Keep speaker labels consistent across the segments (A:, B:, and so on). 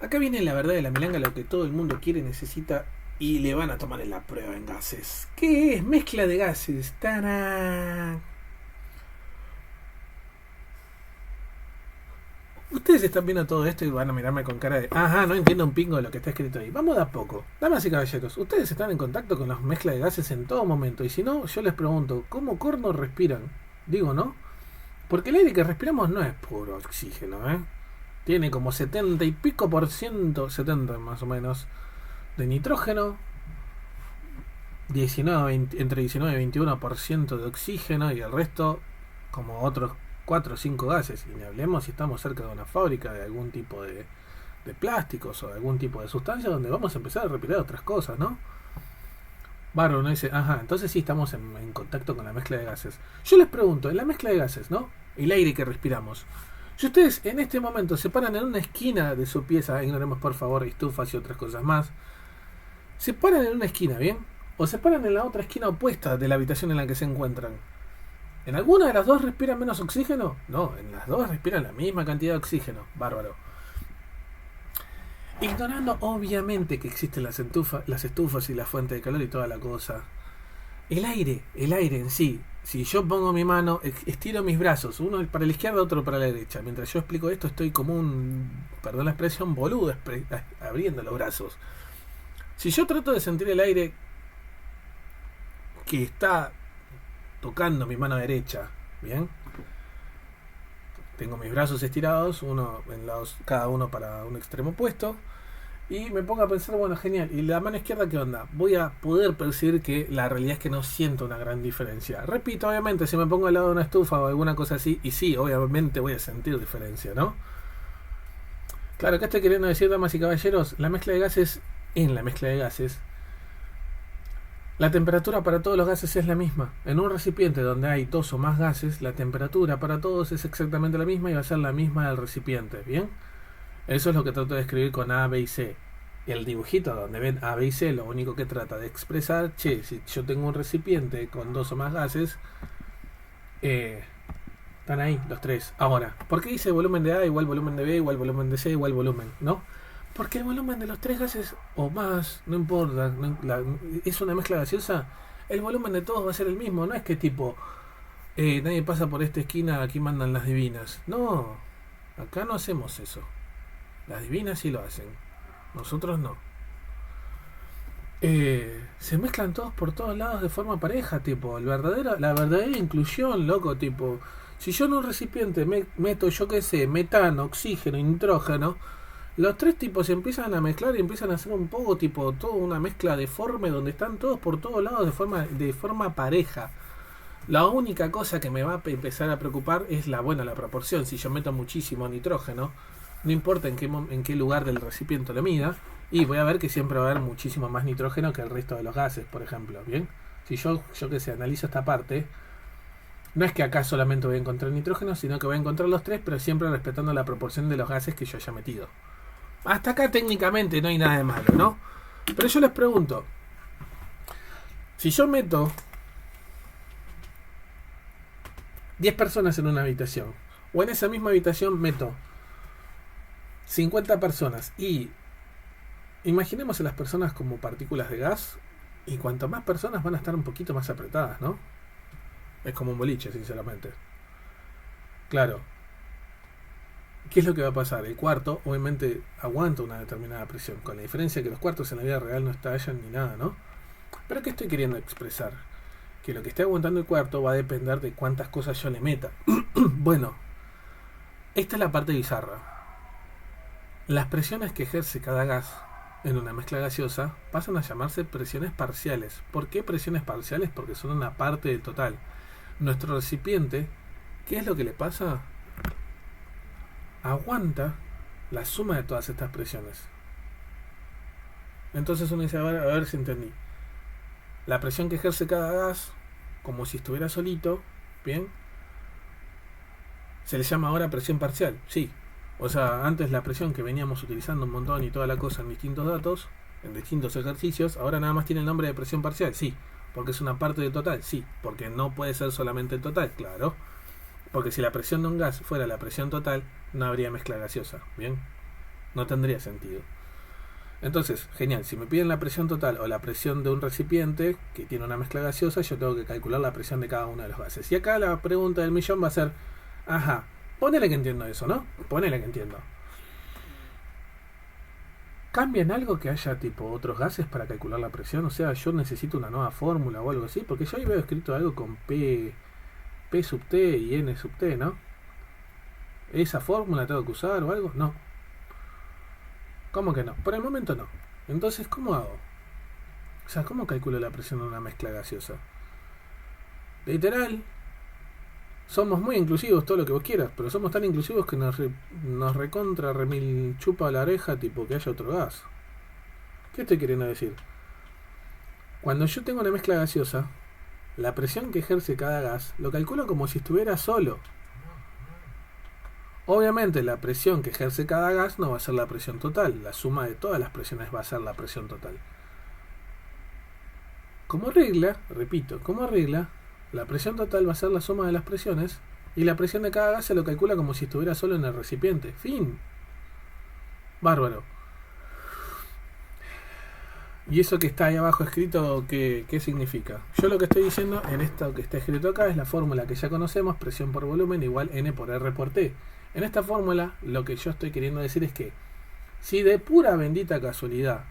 A: Acá viene la verdad de la milanga, lo que todo el mundo quiere, necesita y le van a tomar en la prueba en gases. ¿Qué es? Mezcla de gases. ¡Tarán! Ustedes están viendo todo esto y van a mirarme con cara de ajá, no entiendo un pingo de lo que está escrito ahí. Vamos de a poco. Damas y caballeros, ustedes están en contacto con las mezclas de gases en todo momento. Y si no, yo les pregunto, ¿cómo corno respiran? Digo, ¿no? Porque el aire que respiramos no es puro oxígeno, ¿eh? Tiene como 70 y pico por ciento, 70 más o menos, de nitrógeno, 19, 20, entre 19 y 21% de oxígeno y el resto como otros 4 o 5 gases. Y ni hablemos si estamos cerca de una fábrica de algún tipo de plásticos o de algún tipo de sustancia donde vamos a empezar a respirar otras cosas, ¿no? Bárbaro, ¿no? Dice, ajá, entonces sí estamos en contacto con la mezcla de gases. Yo les pregunto, en la mezcla de gases, ¿no? El aire que respiramos. Si ustedes en este momento se paran en una esquina de su pieza, ignoremos por favor estufas y otras cosas más, se paran en una esquina, ¿bien? O se paran en la otra esquina opuesta de la habitación en la que se encuentran. ¿En alguna de las dos respiran menos oxígeno? No, en las dos respiran la misma cantidad de oxígeno. Bárbaro. Ignorando obviamente que existen las estufas y la fuente de calor y toda la cosa. El aire en sí. Si yo pongo mi mano, estiro mis brazos, uno para la izquierda, otro para la derecha. Mientras yo explico esto, estoy como un, perdón la expresión, boludo, abriendo los brazos. Si yo trato de sentir el aire que está tocando mi mano derecha, ¿bien? Tengo mis brazos estirados, uno en lados, cada uno para un extremo opuesto. Y me pongo a pensar, bueno, genial. ¿Y la mano izquierda qué onda? Voy a poder percibir que la realidad es que no siento una gran diferencia. Repito, obviamente, si me pongo al lado de una estufa o alguna cosa así, y sí, obviamente voy a sentir diferencia, ¿no? Claro, ¿qué estoy queriendo decir, damas y caballeros? La mezcla de gases, en la mezcla de gases, la temperatura para todos los gases es la misma. En un recipiente donde hay dos o más gases, la temperatura para todos es exactamente la misma y va a ser la misma del recipiente, ¿bien? Eso es lo que trato de escribir con A, B y C. El dibujito donde ven A, B y C, lo único que trata de expresar, che, si yo tengo un recipiente con dos o más gases, están ahí los tres. Ahora, ¿por qué dice volumen de A igual volumen de B igual volumen de C igual volumen? ¿No? Porque el volumen de los tres gases o más, no importa, es una mezcla gaseosa, el volumen de todos va a ser el mismo. No es que tipo, nadie pasa por esta esquina, aquí mandan las divinas. No, acá no hacemos eso. Las divinas sí lo hacen, nosotros no. Se mezclan todos por todos lados de forma pareja, tipo, la verdadera inclusión, loco, tipo, si yo en un recipiente meto, yo qué sé, metano, oxígeno y nitrógeno, los tres tipos se empiezan a mezclar y empiezan a hacer un poco, tipo, toda una mezcla deforme donde están todos por todos lados de forma pareja. La única cosa que me va a empezar a preocupar es la proporción. Si yo meto muchísimo nitrógeno, no importa en qué lugar del recipiente lo mida, y voy a ver que siempre va a haber muchísimo más nitrógeno que el resto de los gases, por ejemplo, ¿bien? Si yo que sé, analizo esta parte, no es que acá solamente voy a encontrar nitrógeno, sino que voy a encontrar los tres, pero siempre respetando la proporción de los gases que yo haya metido. Hasta acá técnicamente no hay nada de malo, ¿no? Pero yo les pregunto, si yo meto 10 personas en una habitación, o en esa misma habitación meto 50 personas y imaginemos a las personas como partículas de gas, y cuanto más personas van a estar un poquito más apretadas, ¿no? Es como un boliche, sinceramente. Claro. ¿Qué es lo que va a pasar? El cuarto obviamente aguanta una determinada presión, con la diferencia que los cuartos en la vida real no estallan ni nada, ¿no? Pero ¿qué estoy queriendo expresar? Que lo que esté aguantando el cuarto va a depender de cuántas cosas yo le meta. Bueno, esta es la parte bizarra. Las presiones que ejerce cada gas en una mezcla gaseosa pasan a llamarse presiones parciales. ¿Por qué presiones parciales? Porque son una parte del total. Nuestro recipiente, ¿qué es lo que le pasa? Aguanta la suma de todas estas presiones. Entonces uno dice, a ver si entendí. La presión que ejerce cada gas, como si estuviera solito, ¿bien? Se le llama ahora presión parcial, sí. O sea, antes la presión que veníamos utilizando un montón y toda la cosa en distintos datos, en distintos ejercicios, ahora nada más tiene el nombre de presión parcial, sí. Porque es una parte del total, sí. Porque no puede ser solamente el total, claro. Porque si la presión de un gas fuera la presión total, no habría mezcla gaseosa, ¿bien? No tendría sentido. Entonces, genial, si me piden la presión total o la presión de un recipiente que tiene una mezcla gaseosa, yo tengo que calcular la presión de cada uno de los gases. Y acá la pregunta del millón va a ser, ajá, ponele que entiendo eso, ¿no? Ponele que entiendo. ¿Cambia en algo que haya tipo otros gases para calcular la presión? O sea, yo necesito una nueva fórmula o algo así, porque yo ahí veo escrito algo con P sub T y N sub T, ¿no? ¿Esa fórmula tengo que usar o algo? No. ¿Cómo que no? Por el momento no. Entonces, ¿cómo hago? O sea, ¿cómo calculo la presión de una mezcla gaseosa? Literal, somos muy inclusivos, todo lo que vos quieras, pero somos tan inclusivos que nos recontra remil chupa la oreja, tipo que haya otro gas. ¿Qué estoy queriendo decir? Cuando yo tengo una mezcla gaseosa, la presión que ejerce cada gas lo calculo como si estuviera solo. Obviamente la presión que ejerce cada gas no va a ser la presión total, la suma de todas las presiones va a ser la presión total. Como regla, repito, como regla, la presión total va a ser la suma de las presiones y la presión de cada gas se lo calcula como si estuviera solo en el recipiente. Fin. Bárbaro. ¿Y eso que está ahí abajo escrito, qué significa? Yo lo que estoy diciendo en esto que está escrito acá es la fórmula que ya conocemos, presión por volumen igual N por R por T. En esta fórmula lo que yo estoy queriendo decir es que si de pura bendita casualidad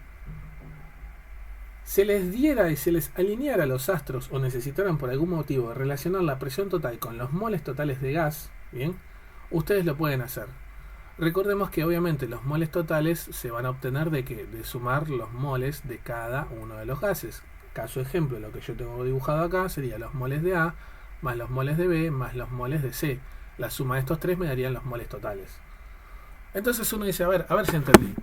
A: se les diera y se les alineara los astros o necesitaran por algún motivo relacionar la presión total con los moles totales de gas, bien, ustedes lo pueden hacer. Recordemos que obviamente los moles totales se van a obtener de sumar los moles de cada uno de los gases. Caso ejemplo, lo que yo tengo dibujado acá sería los moles de A más los moles de B más los moles de C. La suma de estos tres me darían los moles totales. Entonces uno dice, a ver si entendí.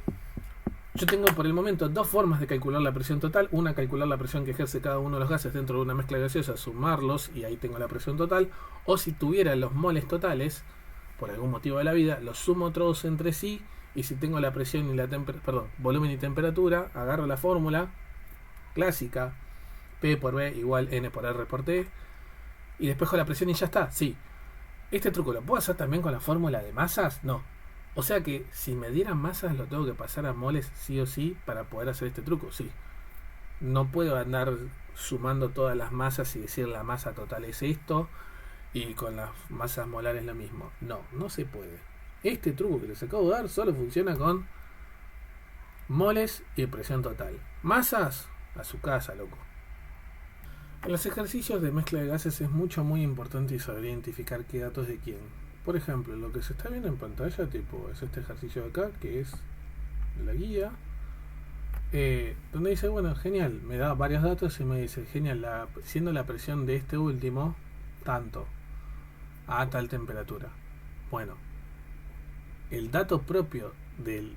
A: Yo tengo por el momento dos formas de calcular la presión total. Una, calcular la presión que ejerce cada uno de los gases dentro de una mezcla gaseosa, sumarlos y ahí tengo la presión total. O si tuviera los moles totales, por algún motivo de la vida, los sumo todos entre sí y si tengo la presión y la volumen y temperatura, agarro la fórmula clásica, P por B igual N por R por T y despejo la presión y ya está. Sí. ¿Este truco lo puedo hacer también con la fórmula de masas? No. O sea que si me dieran masas lo tengo que pasar a moles sí o sí para poder hacer este truco. Sí. No puedo andar sumando todas las masas y decir la masa total es esto y con las masas molares lo mismo. No, no se puede. Este truco que les acabo de dar solo funciona con moles y presión total. Masas, a su casa, loco. En los ejercicios de mezcla de gases es muy importante saber identificar qué datos de quién. Por ejemplo, lo que se está viendo en pantalla tipo es este ejercicio de acá, que es la guía, donde dice, bueno, genial, me da varios datos y me dice, genial, siendo la presión de este último tanto, a tal temperatura. Bueno, el dato propio del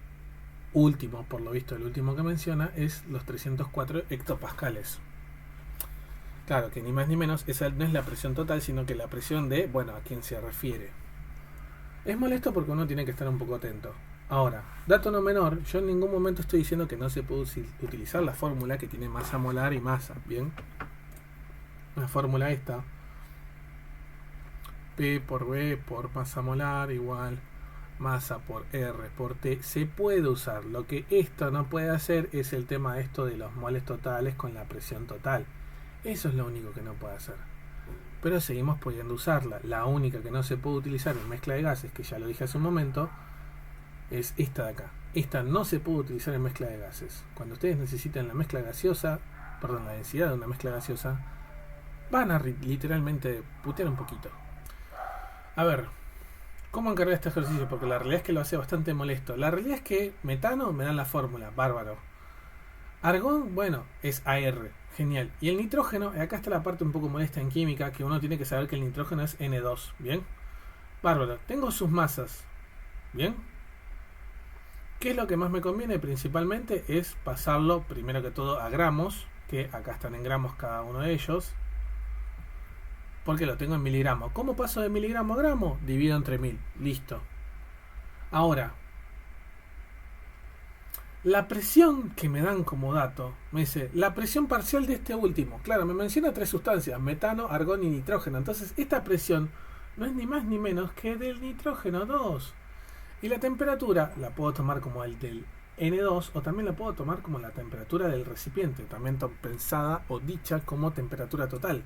A: último, por lo visto el último que menciona, es los 304 hectopascales. Claro, que ni más ni menos, esa no es la presión total, sino que la presión de, bueno, a quién se refiere. Es molesto porque uno tiene que estar un poco atento. Ahora, dato no menor, yo en ningún momento estoy diciendo que no se puede utilizar la fórmula que tiene masa molar y masa, ¿bien? La fórmula esta, P por B por masa molar igual masa por R por T, se puede usar. Lo que esto no puede hacer es el tema esto de los moles totales con la presión total. Eso es lo único que no puede hacer. Pero seguimos pudiendo usarla. La única que no se puede utilizar en mezcla de gases, que ya lo dije hace un momento, es esta de acá. Esta no se puede utilizar en mezcla de gases. Cuando ustedes necesitan la mezcla gaseosa, perdón, la densidad de una mezcla gaseosa, van a literalmente putear un poquito. A ver, ¿cómo encargar este ejercicio? Porque la realidad es que lo hace bastante molesto. La realidad es que metano me dan la fórmula, bárbaro. Argón, bueno, es AR, genial. Y el nitrógeno, acá está la parte un poco molesta en química, que uno tiene que saber que el nitrógeno es N2, ¿bien? Bárbaro, tengo sus masas, ¿bien? ¿Qué es lo que más me conviene? Principalmente es pasarlo, primero que todo, a gramos, que acá están en gramos cada uno de ellos, porque lo tengo en miligramos. ¿Cómo paso de miligramo a gramo? Divido entre 1000, listo. Ahora, la presión que me dan como dato, me dice, la presión parcial de este último. Claro, me menciona 3 sustancias, metano, argón y nitrógeno. Entonces, esta presión no es ni más ni menos que del nitrógeno 2. Y la temperatura la puedo tomar como el del N2 o también la puedo tomar como la temperatura del recipiente, también pensada o dicha como temperatura total.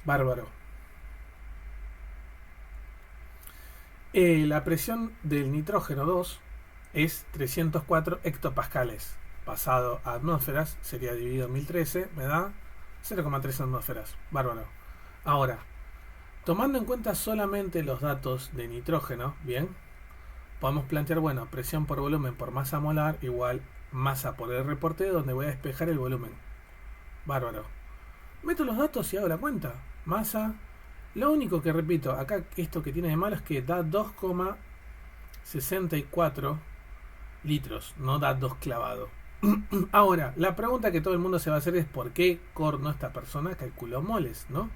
A: Bárbaro. La presión del nitrógeno 2 es 304 hectopascales. Pasado a atmósferas sería dividido en 1013, me da 0,3 atmósferas. Bárbaro. Ahora, tomando en cuenta solamente los datos de nitrógeno, bien, podemos plantear, bueno, presión por volumen por masa molar igual masa por el reporte, donde voy a despejar el volumen. Bárbaro. Meto los datos y hago la cuenta. Masa. Lo único que repito, acá esto que tiene de malo es que da 2,64 litros, no da 2 clavado. Ahora, la pregunta que todo el mundo se va a hacer es ¿por qué corno esta persona calculó moles, no?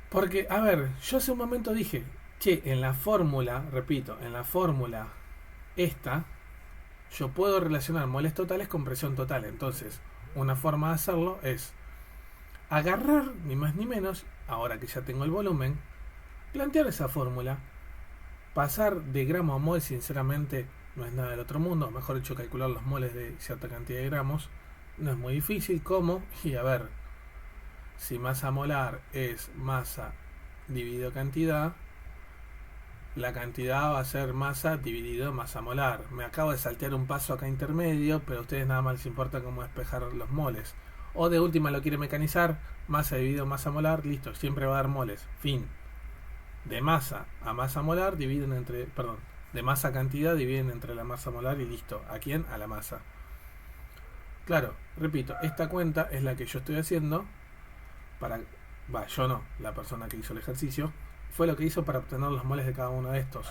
A: Porque, a ver, yo hace un momento dije, che, en la fórmula, repito, en la fórmula esta, yo puedo relacionar moles totales con presión total. Entonces, una forma de hacerlo es agarrar, ni más ni menos, ahora que ya tengo el volumen, plantear esa fórmula, pasar de gramo a mol, sinceramente, no es nada del otro mundo, mejor dicho, calcular los moles de cierta cantidad de gramos, no es muy difícil, ¿cómo? Y a ver, si masa molar es masa dividido cantidad, la cantidad va a ser masa dividido masa molar. Me acabo de saltear un paso acá intermedio, pero a ustedes nada más les importa cómo despejar los moles. O de última lo quiere mecanizar, masa dividido masa molar, listo, siempre va a dar moles, fin. De masa a masa molar dividen entre, perdón, de masa a cantidad dividen entre la masa molar y listo. ¿A quién? A la masa. Claro, repito, esta cuenta es la que yo estoy haciendo para, yo no, la persona que hizo el ejercicio, fue lo que hizo para obtener los moles de cada uno de estos.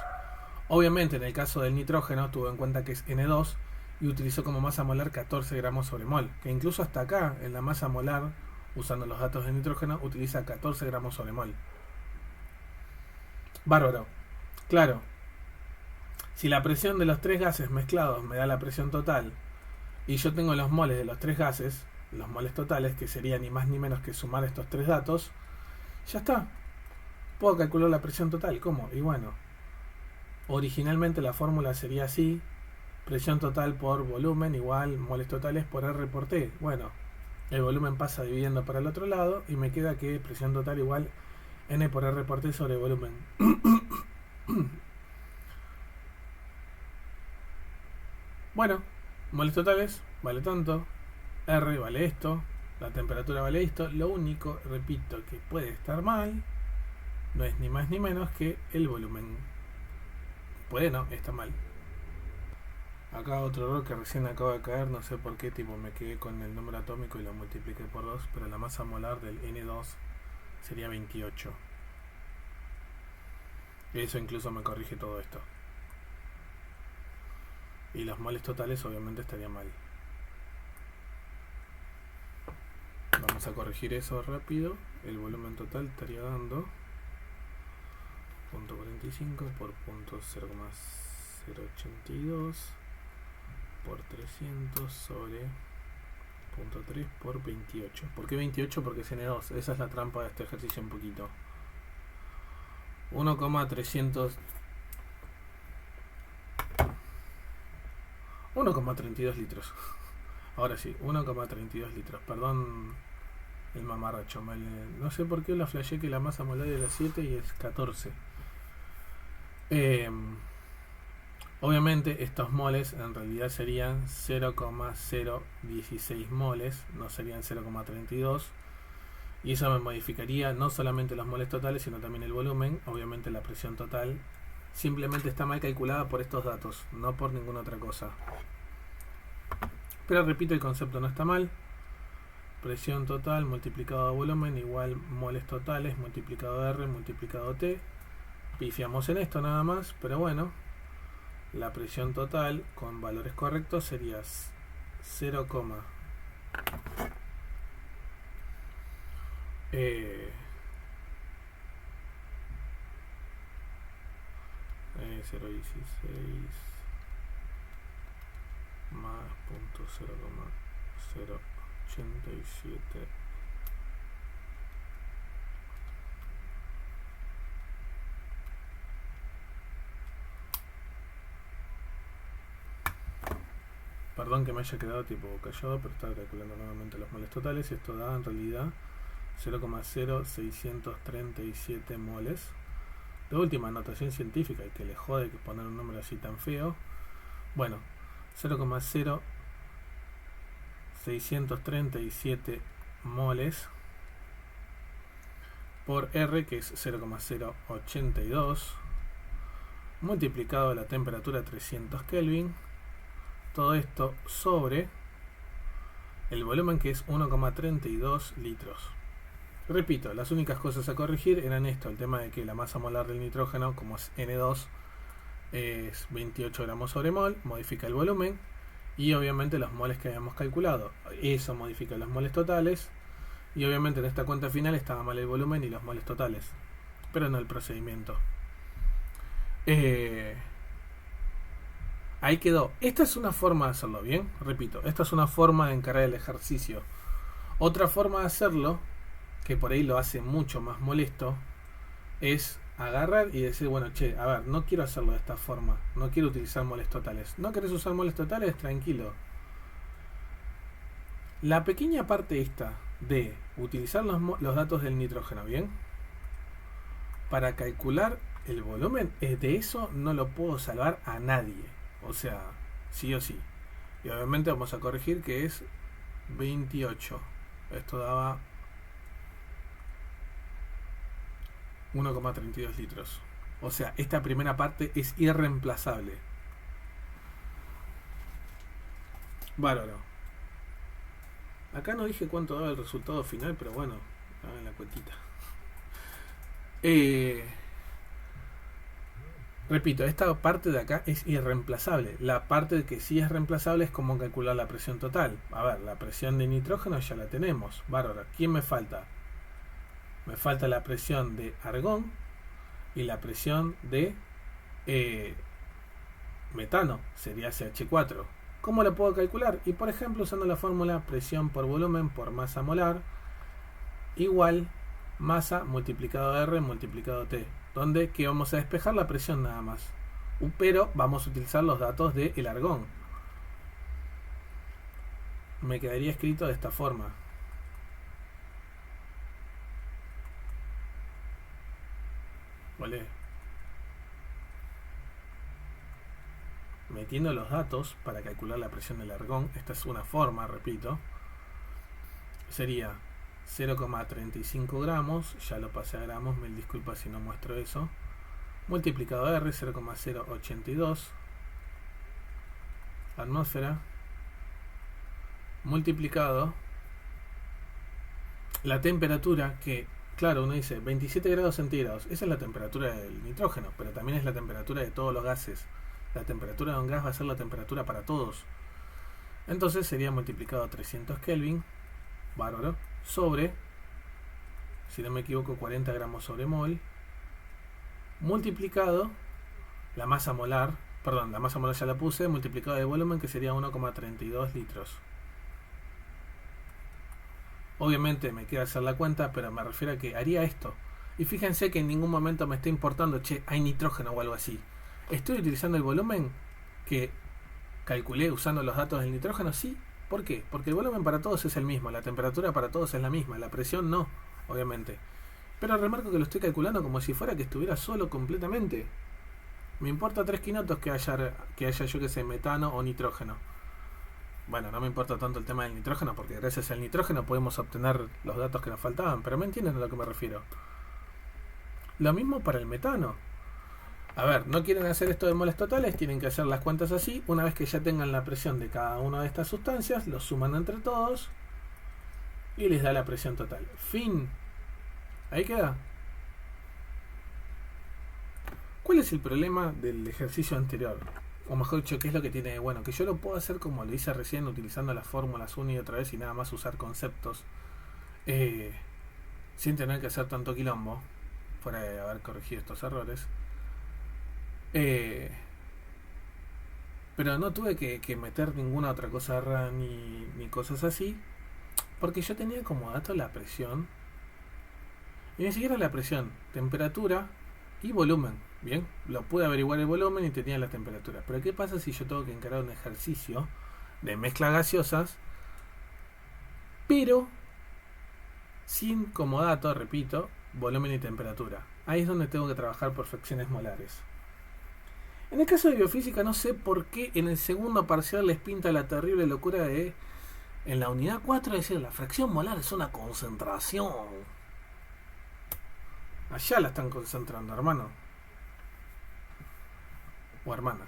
A: Obviamente en el caso del nitrógeno tuvo en cuenta que es N2 y utilizó como masa molar 14 gramos sobre mol, que incluso hasta acá en la masa molar, usando los datos de nitrógeno, utiliza 14 gramos sobre mol. Bárbaro. Claro, si la presión de los tres gases mezclados me da la presión total y yo tengo los moles de los tres gases, los moles totales, que sería ni más ni menos que sumar estos tres datos, ya está. Puedo calcular la presión total. ¿Cómo? Y bueno, originalmente la fórmula sería así: presión total por volumen igual moles totales por R por T. Bueno, el volumen pasa dividiendo para el otro lado y me queda que presión total igual N por R por T sobre volumen. Bueno, moles totales vale tanto, R vale esto, la temperatura vale esto. Lo único, repito, que puede estar mal no es ni más ni menos que el volumen. Puede no, está mal. Acá otro error que recién acabo de caer, no sé por qué, tipo me quedé con el número atómico y lo multipliqué por 2, pero la masa molar del N2 sería 28. Eso incluso me corrige todo esto. Y los moles totales obviamente estaría mal. Vamos a corregir eso rápido. El volumen total estaría dando 0.45 por 0.082 por 300 sobre 0.3 por 28. ¿Por qué 28? Porque es N2. Esa es la trampa de este ejercicio un poquito. 1,32 litros. Ahora sí, 1,32 litros. Perdón el mamarracho. No sé por qué la flashé que la masa molar era 7 y es 14. Obviamente estos moles en realidad serían 0,016 moles, no serían 0,32. Y eso me modificaría no solamente los moles totales, sino también el volumen. Obviamente la presión total simplemente está mal calculada por estos datos, no por ninguna otra cosa. Pero repito, el concepto no está mal. Presión total multiplicado a volumen igual moles totales multiplicado R multiplicado T. Pifiamos en esto nada más, pero bueno, la presión total con valores correctos sería 0,016 más 0,087 Perdón que me haya quedado tipo callado, pero estaba calculando nuevamente los moles totales. Esto da en realidad 0,0637 moles. De última notación científica, y que le jode que poner un número así tan feo. Bueno, 0,0637 moles por R, que es 0,082, multiplicado la temperatura 300 Kelvin. Todo esto sobre el volumen, que es 1,32 litros. Repito, las únicas cosas a corregir eran esto, el tema de que la masa molar del nitrógeno, como es N2, es 28 gramos sobre mol, modifica el volumen, y obviamente los moles que habíamos calculado. Eso modifica los moles totales, y obviamente en esta cuenta final estaba mal el volumen y los moles totales, pero no el procedimiento. Ahí quedó. Esta es una forma de hacerlo, ¿bien? Repito, esta es una forma de encarar el ejercicio. Otra forma de hacerlo, que por ahí lo hace mucho más molesto, es agarrar y decir, bueno, che, a ver, no quiero hacerlo de esta forma, no quiero utilizar moles totales. ¿No querés usar moles totales? Tranquilo. La pequeña parte esta de utilizar los datos del nitrógeno, ¿bien? Para calcular el volumen, de eso no lo puedo salvar a nadie. O sea, sí o sí. Y obviamente vamos a corregir que es 28. Esto daba 1,32 litros. O sea, esta primera parte es irreemplazable. Bárbaro. Acá no dije cuánto daba el resultado final, pero bueno, en la cuentita. Repito, esta parte de acá es irreemplazable. La parte que sí es reemplazable es cómo calcular la presión total. A ver, la presión de nitrógeno ya la tenemos. Bárbaro. ¿Quién me falta? Me falta la presión de argón y la presión de metano, sería CH4. ¿Cómo lo puedo calcular? Y por ejemplo, usando la fórmula presión por volumen por masa molar igual masa multiplicado R multiplicado T, donde que vamos a despejar la presión nada más, pero vamos a utilizar los datos del argón. Me quedaría escrito de esta forma. ¿Vale? Metiendo los datos para calcular la presión del argón, esta es una forma, repito, sería 0,35 gramos, ya lo pasé a gramos, mil disculpas si no muestro eso, multiplicado R, 0,082 atmósfera, multiplicado la temperatura, que claro, uno dice 27 grados centígrados, esa es la temperatura del nitrógeno, pero también es la temperatura de todos los gases. La temperatura de un gas va a ser la temperatura para todos. Entonces sería multiplicado a 300 Kelvin, bárbaro, sobre, si no me equivoco, 40 gramos sobre mol, multiplicado la masa molar, perdón, la masa molar ya la puse, multiplicado de volumen, que sería 1,32 litros. Obviamente me queda hacer la cuenta, pero me refiero a que haría esto. Y fíjense que en ningún momento me está importando, che, hay nitrógeno o algo así. ¿Estoy utilizando el volumen que calculé usando los datos del nitrógeno? Sí. ¿Por qué? Porque el volumen para todos es el mismo, la temperatura para todos es la misma, la presión no, obviamente. Pero remarco que lo estoy calculando como si fuera que estuviera solo completamente. Me importa 3 quinotos que haya yo que sé, metano o nitrógeno. Bueno, no me importa tanto el tema del nitrógeno, porque gracias al nitrógeno podemos obtener los datos que nos faltaban, pero me entienden a lo que me refiero. Lo mismo para el metano. A ver, no quieren hacer esto de moles totales, tienen que hacer las cuentas así. Una vez que ya tengan la presión de cada una de estas sustancias, los suman entre todos y les da la presión total. Fin. Ahí queda. ¿Cuál es el problema del ejercicio anterior? O mejor dicho, ¿qué es lo que tiene de bueno? Que yo lo puedo hacer como lo hice recién, utilizando las fórmulas una y otra vez y nada más usar conceptos, sin tener que hacer tanto quilombo, fuera de haber corregido estos errores. Pero no tuve que meter ninguna otra cosa rara ni cosas así, porque yo tenía como dato la presión, y ni siquiera la presión, temperatura y volumen. Bien, lo pude averiguar el volumen y tenía la temperatura. Pero ¿qué pasa si yo tengo que encarar un ejercicio de mezclas gaseosas, pero sin como dato, repito, volumen y temperatura. Ahí es donde tengo que trabajar por fracciones molares. En el caso de biofísica no sé por qué en el segundo parcial les pinta la terrible locura de en la unidad 4 decir la fracción molar es una concentración. Allá la están concentrando, hermano. O hermana.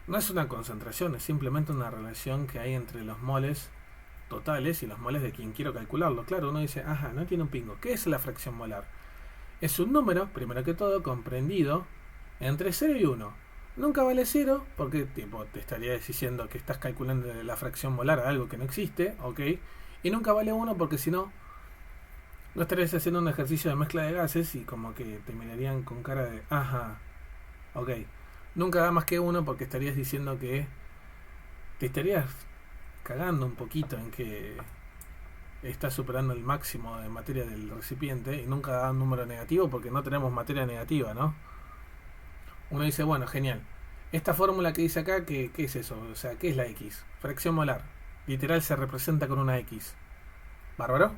A: No es una concentración, es simplemente una relación que hay entre los moles totales y los moles de quien quiero calcularlo. Claro, uno dice, ajá, no tiene un pingo. ¿Qué es la fracción molar? Es un número, primero que todo, comprendido entre 0 y 1. Nunca vale 0 porque tipo, te estaría diciendo que estás calculando la fracción molar a algo que no existe, ok. Y nunca vale 1 porque si no, no estarías haciendo un ejercicio de mezcla de gases y como que te mirarían con cara de, ajá, ok. Nunca da más que 1 porque estarías diciendo que te estarías cagando un poquito en que estás superando el máximo de materia del recipiente y nunca da un número negativo porque no tenemos materia negativa, ¿no? Uno dice, bueno, genial. Esta fórmula que dice acá, ¿qué es eso? O sea, ¿qué es la X? Fracción molar. Literal se representa con una X. ¿Bárbaro?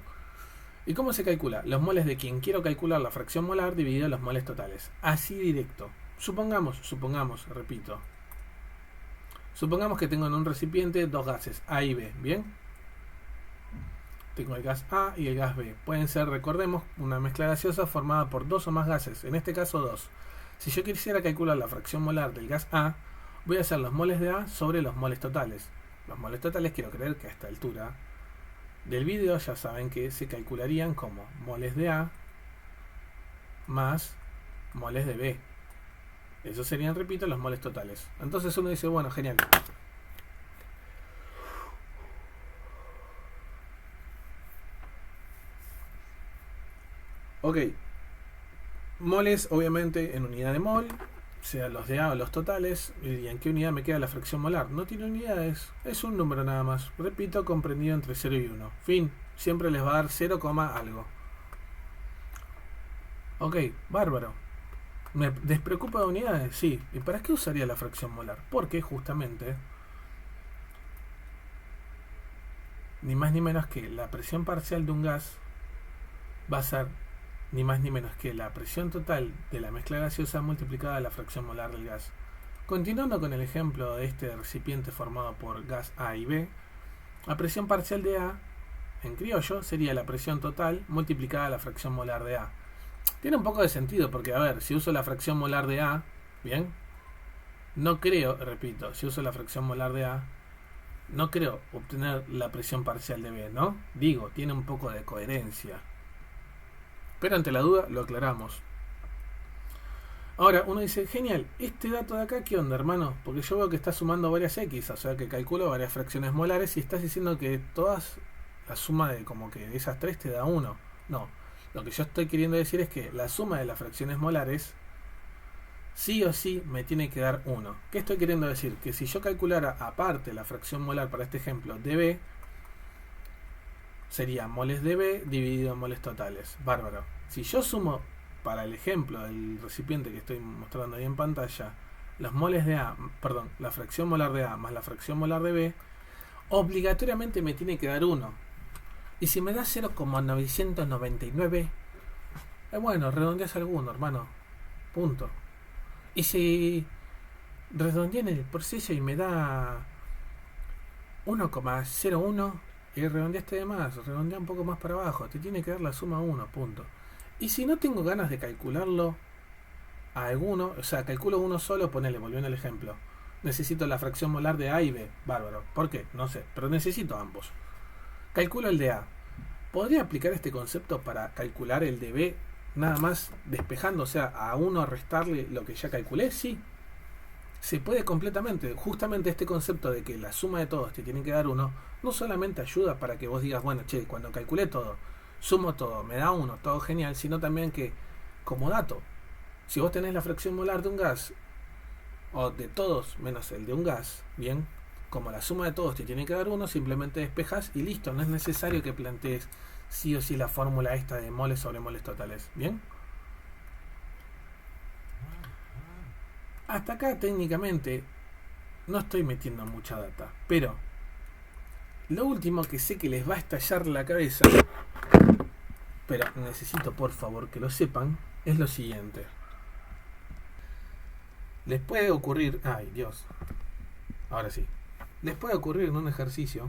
A: ¿Y cómo se calcula? Los moles de quien quiero calcular la fracción molar dividido los moles totales. Así directo. Supongamos, repito. Supongamos que tengo en un recipiente dos gases, A y B, ¿bien? Tengo el gas A y el gas B. Pueden ser, recordemos, una mezcla gaseosa formada por dos o más gases, en este caso dos. Si yo quisiera calcular la fracción molar del gas A, voy a hacer los moles de A sobre los moles totales. Los moles totales quiero creer que a esta altura del vídeo ya saben que se calcularían como moles de A más moles de B. Esos serían, repito, los moles totales. Entonces uno dice, bueno, genial. Ok. Moles, obviamente, en unidad de mol, sean los de A o los totales. ¿Y en qué unidad me queda la fracción molar? No tiene unidades, es un número nada más. Repito, comprendido entre 0 y 1. Fin, siempre les va a dar 0, algo. Ok, bárbaro. ¿Me despreocupa de unidades? Sí. ¿Y para qué usaría la fracción molar? Porque justamente, ni más ni menos que la presión parcial de un gas va a ser ni más ni menos que la presión total de la mezcla gaseosa multiplicada a la fracción molar del gas. Continuando con el ejemplo de este recipiente formado por gas A y B, la presión parcial de A, en criollo, sería la presión total multiplicada a la fracción molar de A. Tiene un poco de sentido porque, a ver, si uso la fracción molar de A, ¿bien? No creo, repito, si uso la fracción molar de A, no creo obtener la presión parcial de B, ¿no? Digo, tiene un poco de coherencia. Pero ante la duda lo aclaramos. Ahora uno dice, genial, este dato de acá, ¿qué onda, hermano? Porque yo veo que está sumando varias X, o sea que calculo varias fracciones molares y estás diciendo que todas, la suma de como que de esas tres te da 1. No, lo que yo estoy queriendo decir es que la suma de las fracciones molares sí o sí me tiene que dar 1. ¿Qué estoy queriendo decir? Que si yo calculara aparte la fracción molar para este ejemplo de B, sería moles de B dividido en moles totales. Bárbaro. Si yo sumo, para el ejemplo del recipiente que estoy mostrando ahí en pantalla, los moles de A, perdón, la fracción molar de A más la fracción molar de B, obligatoriamente me tiene que dar 1. Y si me da 0,999, bueno, redondeas alguno, hermano. Punto. Y si redondeé en el proceso y me da 1,01, y redondeaste de más, redondea un poco más para abajo, te tiene que dar la suma 1, punto. Y si no tengo ganas de calcularlo a alguno, o sea, calculo uno solo, ponele, volviendo al ejemplo. Necesito la fracción molar de A y B, bárbaro. ¿Por qué? No sé, pero necesito ambos. Calculo el de A. ¿Podría aplicar este concepto para calcular el de B nada más despejando, o sea, a uno restarle lo que ya calculé? Sí. Se puede completamente. Justamente este concepto de que la suma de todos te tiene que dar 1, no solamente ayuda para que vos digas, bueno, che, cuando calculé todo, sumo todo, me da 1, todo genial, sino también que, como dato, si vos tenés la fracción molar de un gas, o de todos menos el de un gas, bien, como la suma de todos te tiene que dar 1, simplemente despejas y listo, no es necesario que plantees sí o sí la fórmula esta de moles sobre moles totales, bien. Hasta acá técnicamente no estoy metiendo mucha data, pero Lo último que sé que les va a estallar la cabeza, pero necesito por favor que lo sepan, es lo siguiente. Les puede ocurrir, ay Dios, ahora sí, les puede ocurrir en un ejercicio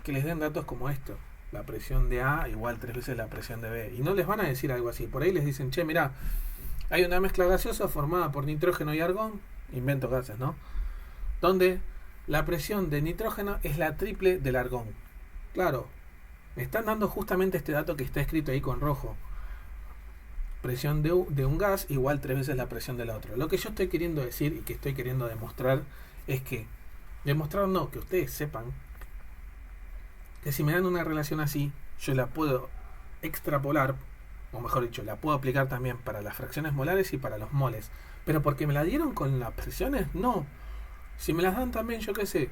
A: que les den datos como esto: la presión de A igual 3 veces la presión de B, y no les van a decir algo así. Por ahí les dicen, che, mirá, hay una mezcla gaseosa formada por nitrógeno y argón, invento gases, ¿no? Donde la presión de nitrógeno es la triple del argón. Claro, me están dando justamente este dato que está escrito ahí con rojo. Presión de un gas igual 3 veces la presión del otro. Lo que yo estoy queriendo decir y que estoy queriendo demostrar es que, demostrar no, que ustedes sepan que si me dan una relación así, yo la puedo extrapolar, o mejor dicho, la puedo aplicar también para las fracciones molares y para los moles. Pero porque me la dieron con las presiones, no. Si me las dan también, yo qué sé,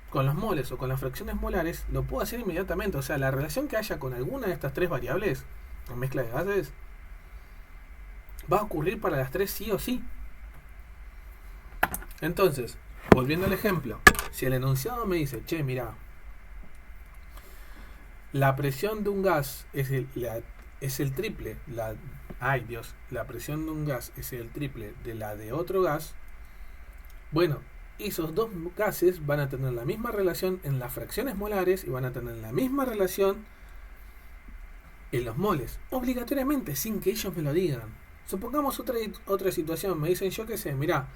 A: con los moles o con las fracciones molares, lo puedo hacer inmediatamente. O sea, la relación que haya con alguna de estas tres variables en mezcla de gases va a ocurrir para las tres sí o sí. Entonces, volviendo al ejemplo, si el enunciado me dice, che, mira, la presión de un gas es el triple, la presión de un gas es el triple de la de otro gas, bueno, esos dos gases van a tener la misma relación en las fracciones molares y van a tener la misma relación en los moles, obligatoriamente, sin que ellos me lo digan. Supongamos otra situación, me dicen, yo qué sé, mirá,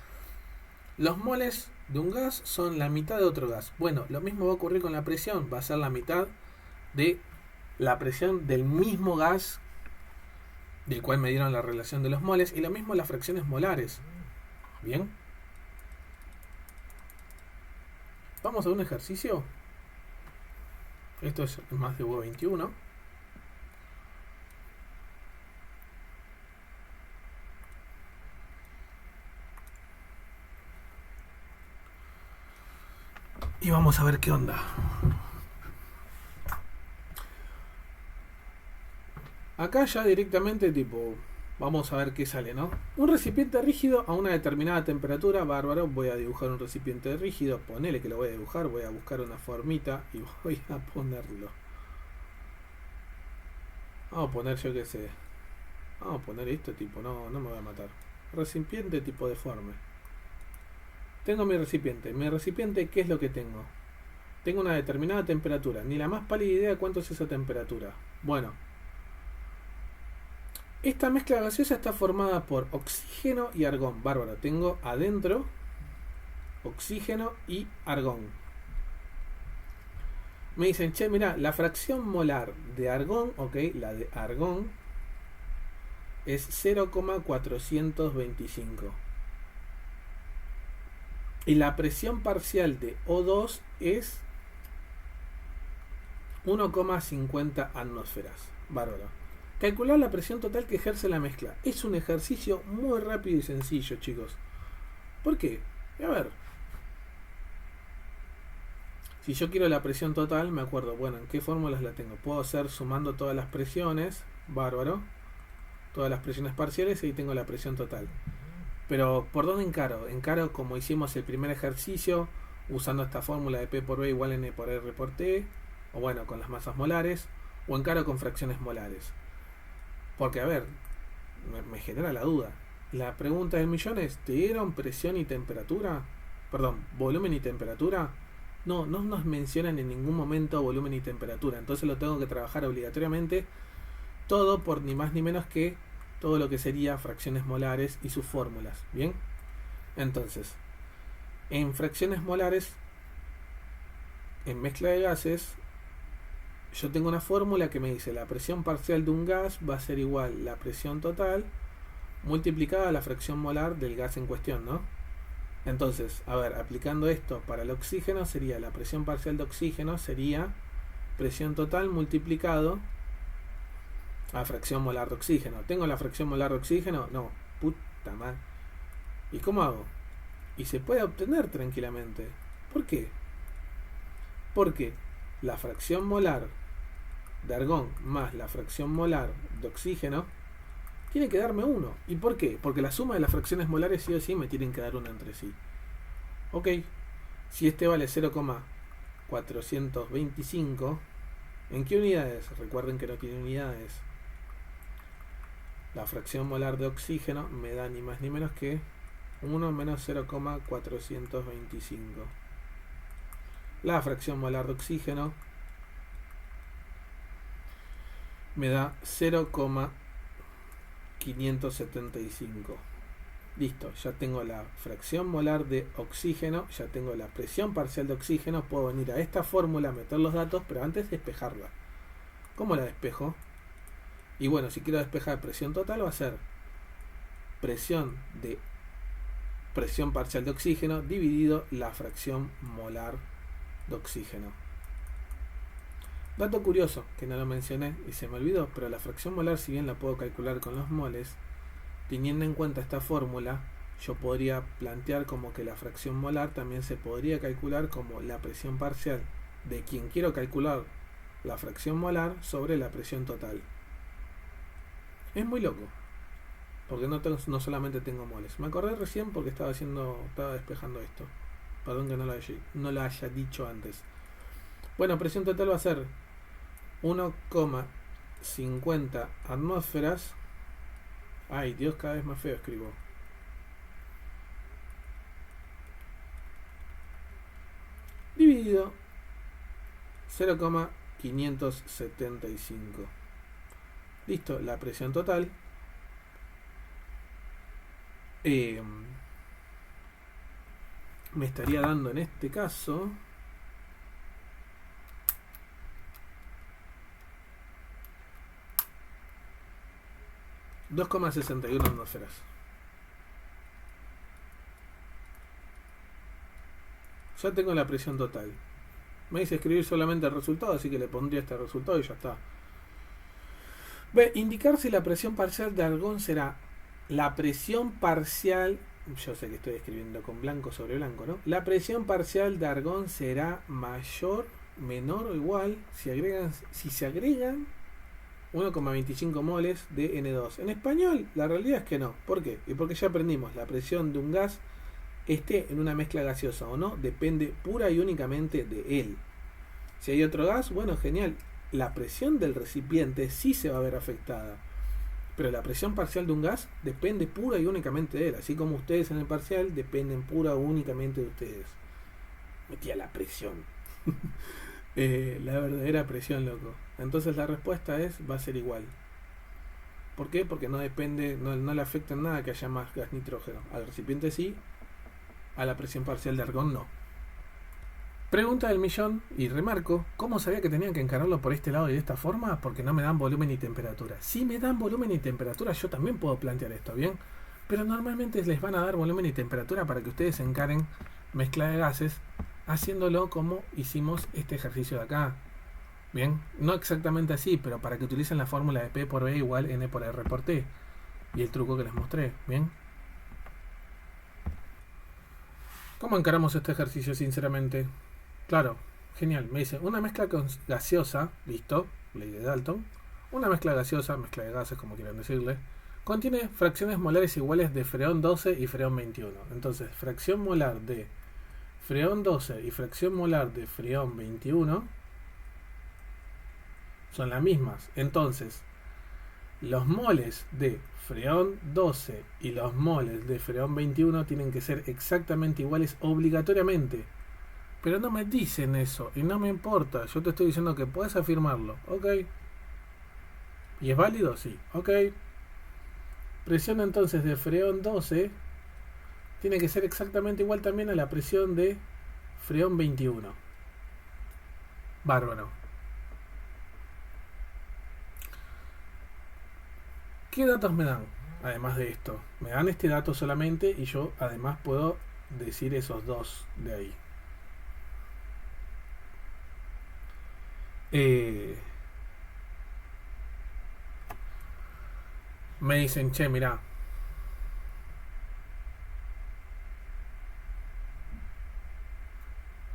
A: los moles de un gas son la mitad de otro gas. Bueno, lo mismo va a ocurrir con la presión, va a ser la mitad de la presión del mismo gas del cual me dieron la relación de los moles, y lo mismo las fracciones molares. Bien, vamos a un ejercicio. Esto es más de Huevo 21. Y vamos a ver qué onda. Acá ya directamente tipo, vamos a ver qué sale, ¿no? Un recipiente rígido a una determinada temperatura, bárbaro. Voy a dibujar un recipiente rígido, ponele que lo voy a dibujar, voy a buscar una formita y voy a ponerlo. Vamos a poner, yo qué sé, vamos a poner esto tipo, no me voy a matar. Recipiente tipo deforme. Tengo mi recipiente, ¿qué es lo que tengo? Tengo una determinada temperatura, ni la más pálida idea de cuánto es esa temperatura. Bueno, esta mezcla gaseosa está formada por oxígeno y argón. Bárbaro, tengo adentro oxígeno y argón. Me dicen, che, mirá, la fracción molar de argón, ok, la de argón es 0,425. Y la presión parcial de O2 es 1,50 atmósferas. Bárbaro. Calcular la presión total que ejerce la mezcla. Es un ejercicio muy rápido y sencillo, chicos. ¿Por qué? A ver. Si yo quiero la presión total, me acuerdo, bueno, ¿en qué fórmulas la tengo? Puedo hacer sumando todas las presiones. Bárbaro. Todas las presiones parciales y ahí tengo la presión total. Pero, ¿por dónde encaro? Encaro como hicimos el primer ejercicio, usando esta fórmula de P por B igual N por R por T, o bueno, con las masas molares, o encaro con fracciones molares. Porque, a ver, me genera la duda. La pregunta del millón es, ¿te dieron presión y temperatura? Perdón, volumen y temperatura. No nos mencionan en ningún momento volumen y temperatura. Entonces lo tengo que trabajar obligatoriamente todo por ni más ni menos que todo lo que sería fracciones molares y sus fórmulas. Bien, entonces en fracciones molares, en mezcla de gases, yo tengo una fórmula que me dice la presión parcial de un gas va a ser igual a la presión total multiplicada a la fracción molar del gas en cuestión, ¿no? Entonces, a ver, aplicando esto para el oxígeno, sería la presión parcial de oxígeno sería presión total multiplicado a fracción molar de oxígeno. ¿Tengo la fracción molar de oxígeno? No, puta madre. ¿Y cómo hago? Y se puede obtener tranquilamente. ¿Por qué? Porque la fracción molar de argón más la fracción molar de oxígeno tiene que darme 1. ¿Y por qué? Porque la suma de las fracciones molares sí o sí me tienen que dar 1 entre sí. Ok, si este vale 0,4 425. ¿En qué unidades? Recuerden que no tiene unidades. La fracción molar de oxígeno me da ni más ni menos que 1 menos 0,425. La fracción molar de oxígeno me da 0,575. Listo, ya tengo la fracción molar de oxígeno, ya tengo la presión parcial de oxígeno. Puedo venir a esta fórmula, meter los datos, pero antes despejarla. ¿Cómo la despejo? Y bueno, si quiero despejar presión total, va a ser presión parcial de oxígeno dividido la fracción molar de oxígeno. Dato curioso, que no lo mencioné y se me olvidó, pero la fracción molar, si bien la puedo calcular con los moles, teniendo en cuenta esta fórmula, yo podría plantear como que la fracción molar también se podría calcular como la presión parcial de quien quiero calcular la fracción molar sobre la presión total. Es muy loco, porque no solamente tengo moles. Me acordé recién porque estaba despejando esto. Perdón que no lo haya dicho antes. Bueno, presión total va a ser 1,50 atmósferas. Ay, Dios, cada vez más feo escribo. Dividido 0,575. Listo, la presión total me estaría dando en este caso 2,61 atmósferas. Ya tengo la presión total. Me dice escribir solamente el resultado, así que le pondría este resultado y ya está. B. Indicar si la presión parcial de argón será la presión parcial. Yo sé que estoy escribiendo con blanco sobre blanco, ¿no? La presión parcial de argón será mayor, menor o igual si se agregan 1,25 moles de N2. En español, la realidad es que no. ¿Por qué? Y porque ya aprendimos, la presión de un gas, esté en una mezcla gaseosa o no, depende pura y únicamente de él. Si hay otro gas, bueno, genial. La presión del recipiente sí se va a ver afectada. Pero la presión parcial de un gas depende pura y únicamente de él. Así como ustedes en el parcial dependen pura y únicamente de ustedes. Metí a la presión. La verdadera presión, loco. Entonces la respuesta va a ser igual. ¿Por qué? Porque no depende, no le afecta en nada que haya más gas nitrógeno. Al recipiente sí, a la presión parcial de argón no. Pregunta del millón, y remarco, ¿cómo sabía que tenían que encararlo por este lado y de esta forma? Porque no me dan volumen y temperatura. Si me dan volumen y temperatura, yo también puedo plantear esto, ¿bien? Pero normalmente les van a dar volumen y temperatura para que ustedes encaren mezcla de gases, haciéndolo como hicimos este ejercicio de acá. Bien, no exactamente así, pero para que utilicen la fórmula de P por B igual N por R por T. Y el truco que les mostré, ¿bien? ¿Cómo encaramos este ejercicio sinceramente? Claro, genial. Me dice, una mezcla gaseosa, listo, ley de Dalton. Una mezcla gaseosa, mezcla de gases, como quieran decirle, contiene fracciones molares iguales de freón 12 y freón 21. Entonces, fracción molar de freón 12 y fracción molar de freón 21 son las mismas. Entonces, los moles de freón 12 y los moles de freón 21 tienen que ser exactamente iguales obligatoriamente. Pero no me dicen eso y no me importa. Yo te estoy diciendo que puedes afirmarlo. Ok. ¿Y es válido? Sí. Ok. Presión entonces de freón 12 tiene que ser exactamente igual también a la presión de freón 21. Bárbaro. ¿Qué datos me dan? Además de esto. Me dan este dato solamente y yo además puedo decir esos dos de ahí. Me dicen, che, mirá,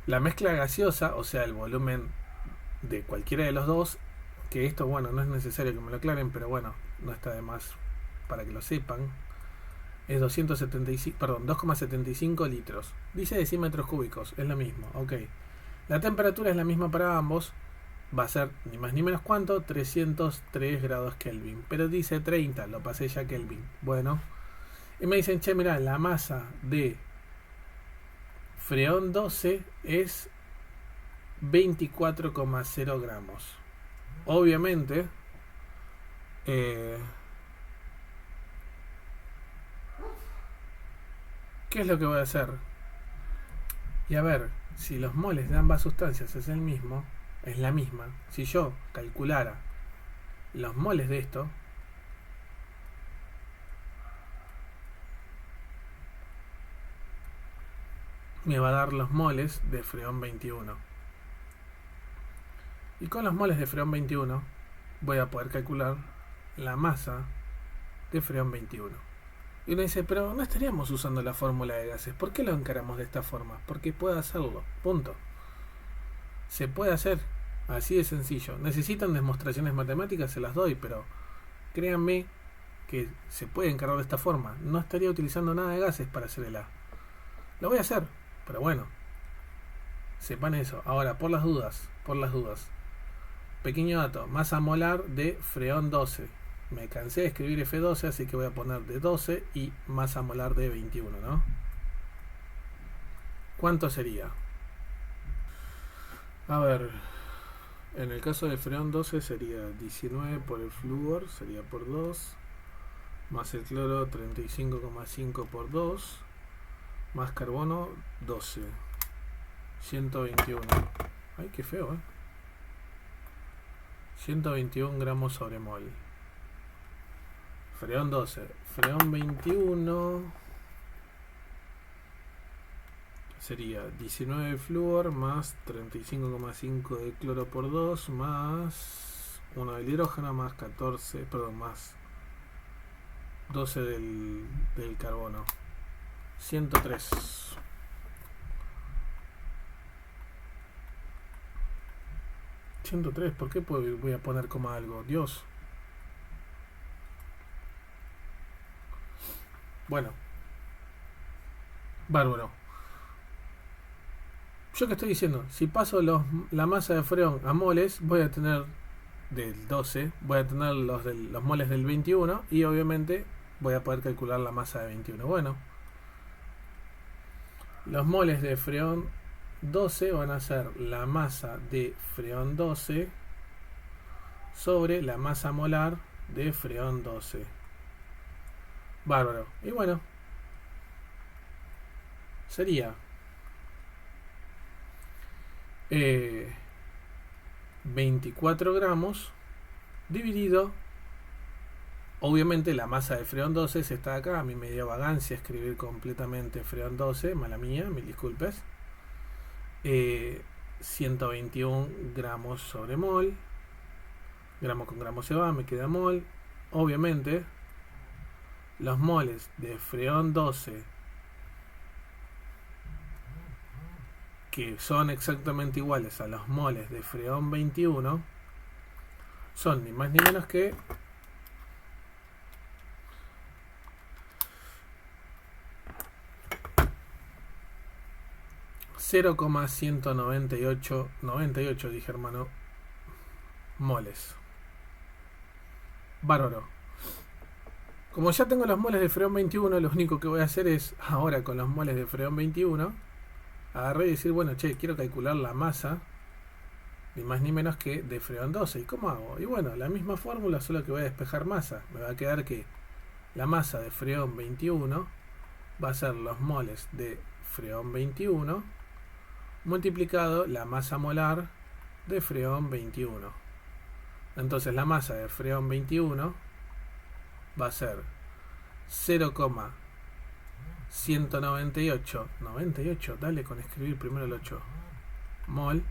A: la mezcla gaseosa, o sea, el volumen de cualquiera de los dos, que esto, bueno, no es necesario que me lo aclaren, pero bueno, no está de más para que lo sepan, es 2,75 litros. Dice decímetros cúbicos, es lo mismo, ok. La temperatura es la misma para ambos. Va a ser ni más ni menos cuánto, 303 grados Kelvin. Pero dice 30, lo pasé ya Kelvin. Bueno. Y me dicen, che, mirá, la masa de Freón 12 es 24,0 gramos. Obviamente, ¿qué es lo que voy a hacer? Y a ver, si los moles de ambas sustancias es el mismo, es la misma. Si yo calculara los moles de esto, me va a dar los moles de Freón 21. Y con los moles de Freón 21 voy a poder calcular la masa de Freón 21. Y uno dice, pero no estaríamos usando la fórmula de gases. ¿Por qué lo encaramos de esta forma? Porque puedo hacerlo. Punto. Se puede hacer. Así de sencillo. ¿Necesitan demostraciones matemáticas? Se las doy, pero créanme que se puede encargar de esta forma. No estaría utilizando nada de gases para hacer el A. Lo voy a hacer, pero bueno. Sepan eso. Ahora, por las dudas. Pequeño dato. Masa molar de Freón 12. Me cansé de escribir F12, así que voy a poner de 12 y masa molar de 21, ¿no? ¿Cuánto sería? A ver, en el caso de Freón 12 sería 19 por el flúor, sería por 2, más el cloro 35,5 por 2, más carbono 12, 121. Ay, qué feo, 121 gramos sobre mol. Freón 12. Freón 21 sería 19 de flúor más 35,5 de cloro por 2 más 1 del hidrógeno más 14, perdón, más 12 del carbono. 103. ¿Por qué voy a poner como algo? Dios. Bueno, bárbaro. Yo que estoy diciendo, si paso la masa de freón a moles, voy a tener del 12, voy a tener los moles del 21 y obviamente voy a poder calcular la masa de 21. Bueno, los moles de freón 12 van a ser la masa de freón 12 sobre la masa molar de freón 12. Bárbaro. Y bueno, sería 24 gramos dividido, obviamente la masa de freón 12 se está acá. A mí me dio vagancia escribir completamente freón 12, mala mía, mil disculpes. 121 gramos sobre mol, gramo con gramo se va, me queda mol. Obviamente los moles de freón 12, que son exactamente iguales a los moles de freón 21, son ni más ni menos que 0,198 dije, hermano, moles. Bárbaro. Como ya tengo los moles de freón 21, lo único que voy a hacer es, ahora con los moles de freón 21, agarré y decir, bueno, che, quiero calcular la masa, ni más ni menos que de freón 12. ¿Y cómo hago? Y bueno, la misma fórmula, solo que voy a despejar masa. Me va a quedar que la masa de freón 21 va a ser los moles de freón 21 multiplicado la masa molar de freón 21. Entonces la masa de freón 21 va a ser 0,198, dale con escribir primero el 8, mol,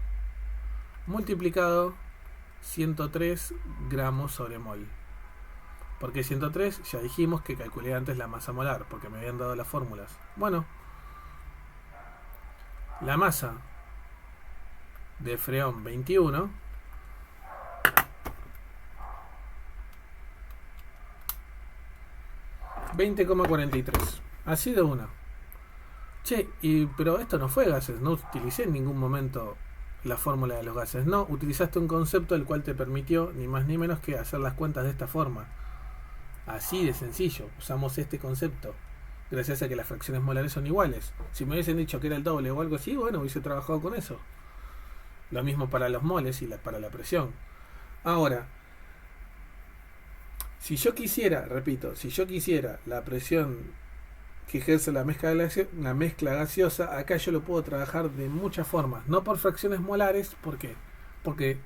A: multiplicado 103 gramos sobre mol. Porque 103 ya dijimos que calculé antes la masa molar, porque me habían dado las fórmulas. Bueno, la masa de freón 21 20,43. Así de una. Che, pero esto no fue gases, no utilicé en ningún momento la fórmula de los gases. No, utilizaste un concepto el cual te permitió ni más ni menos que hacer las cuentas de esta forma. Así de sencillo, usamos este concepto. Gracias a que las fracciones molares son iguales. Si me hubiesen dicho que era el doble o algo así, bueno, hubiese trabajado con eso. Lo mismo para los moles y para la presión. Ahora, si yo quisiera, repito, si yo quisiera la presión que ejerce la mezcla gaseosa, acá yo lo puedo trabajar de muchas formas. No por fracciones molares, ¿por qué? Porque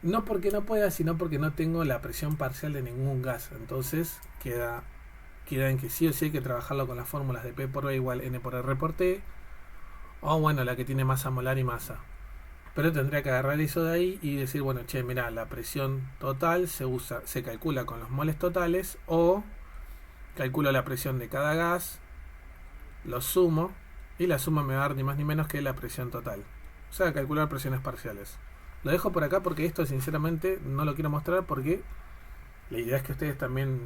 A: no pueda, sino porque no tengo la presión parcial de ningún gas. Entonces queda en que sí o sí hay que trabajarlo con las fórmulas de P por B igual N por R por T, o bueno, la que tiene masa molar y masa. Pero tendría que agarrar eso de ahí y decir, bueno, che, mirá, la presión total se calcula con los moles totales, o calculo la presión de cada gas, lo sumo, y la suma me va a dar ni más ni menos que la presión total. O sea, calcular presiones parciales. Lo dejo por acá porque esto sinceramente no lo quiero mostrar, porque la idea es que ustedes también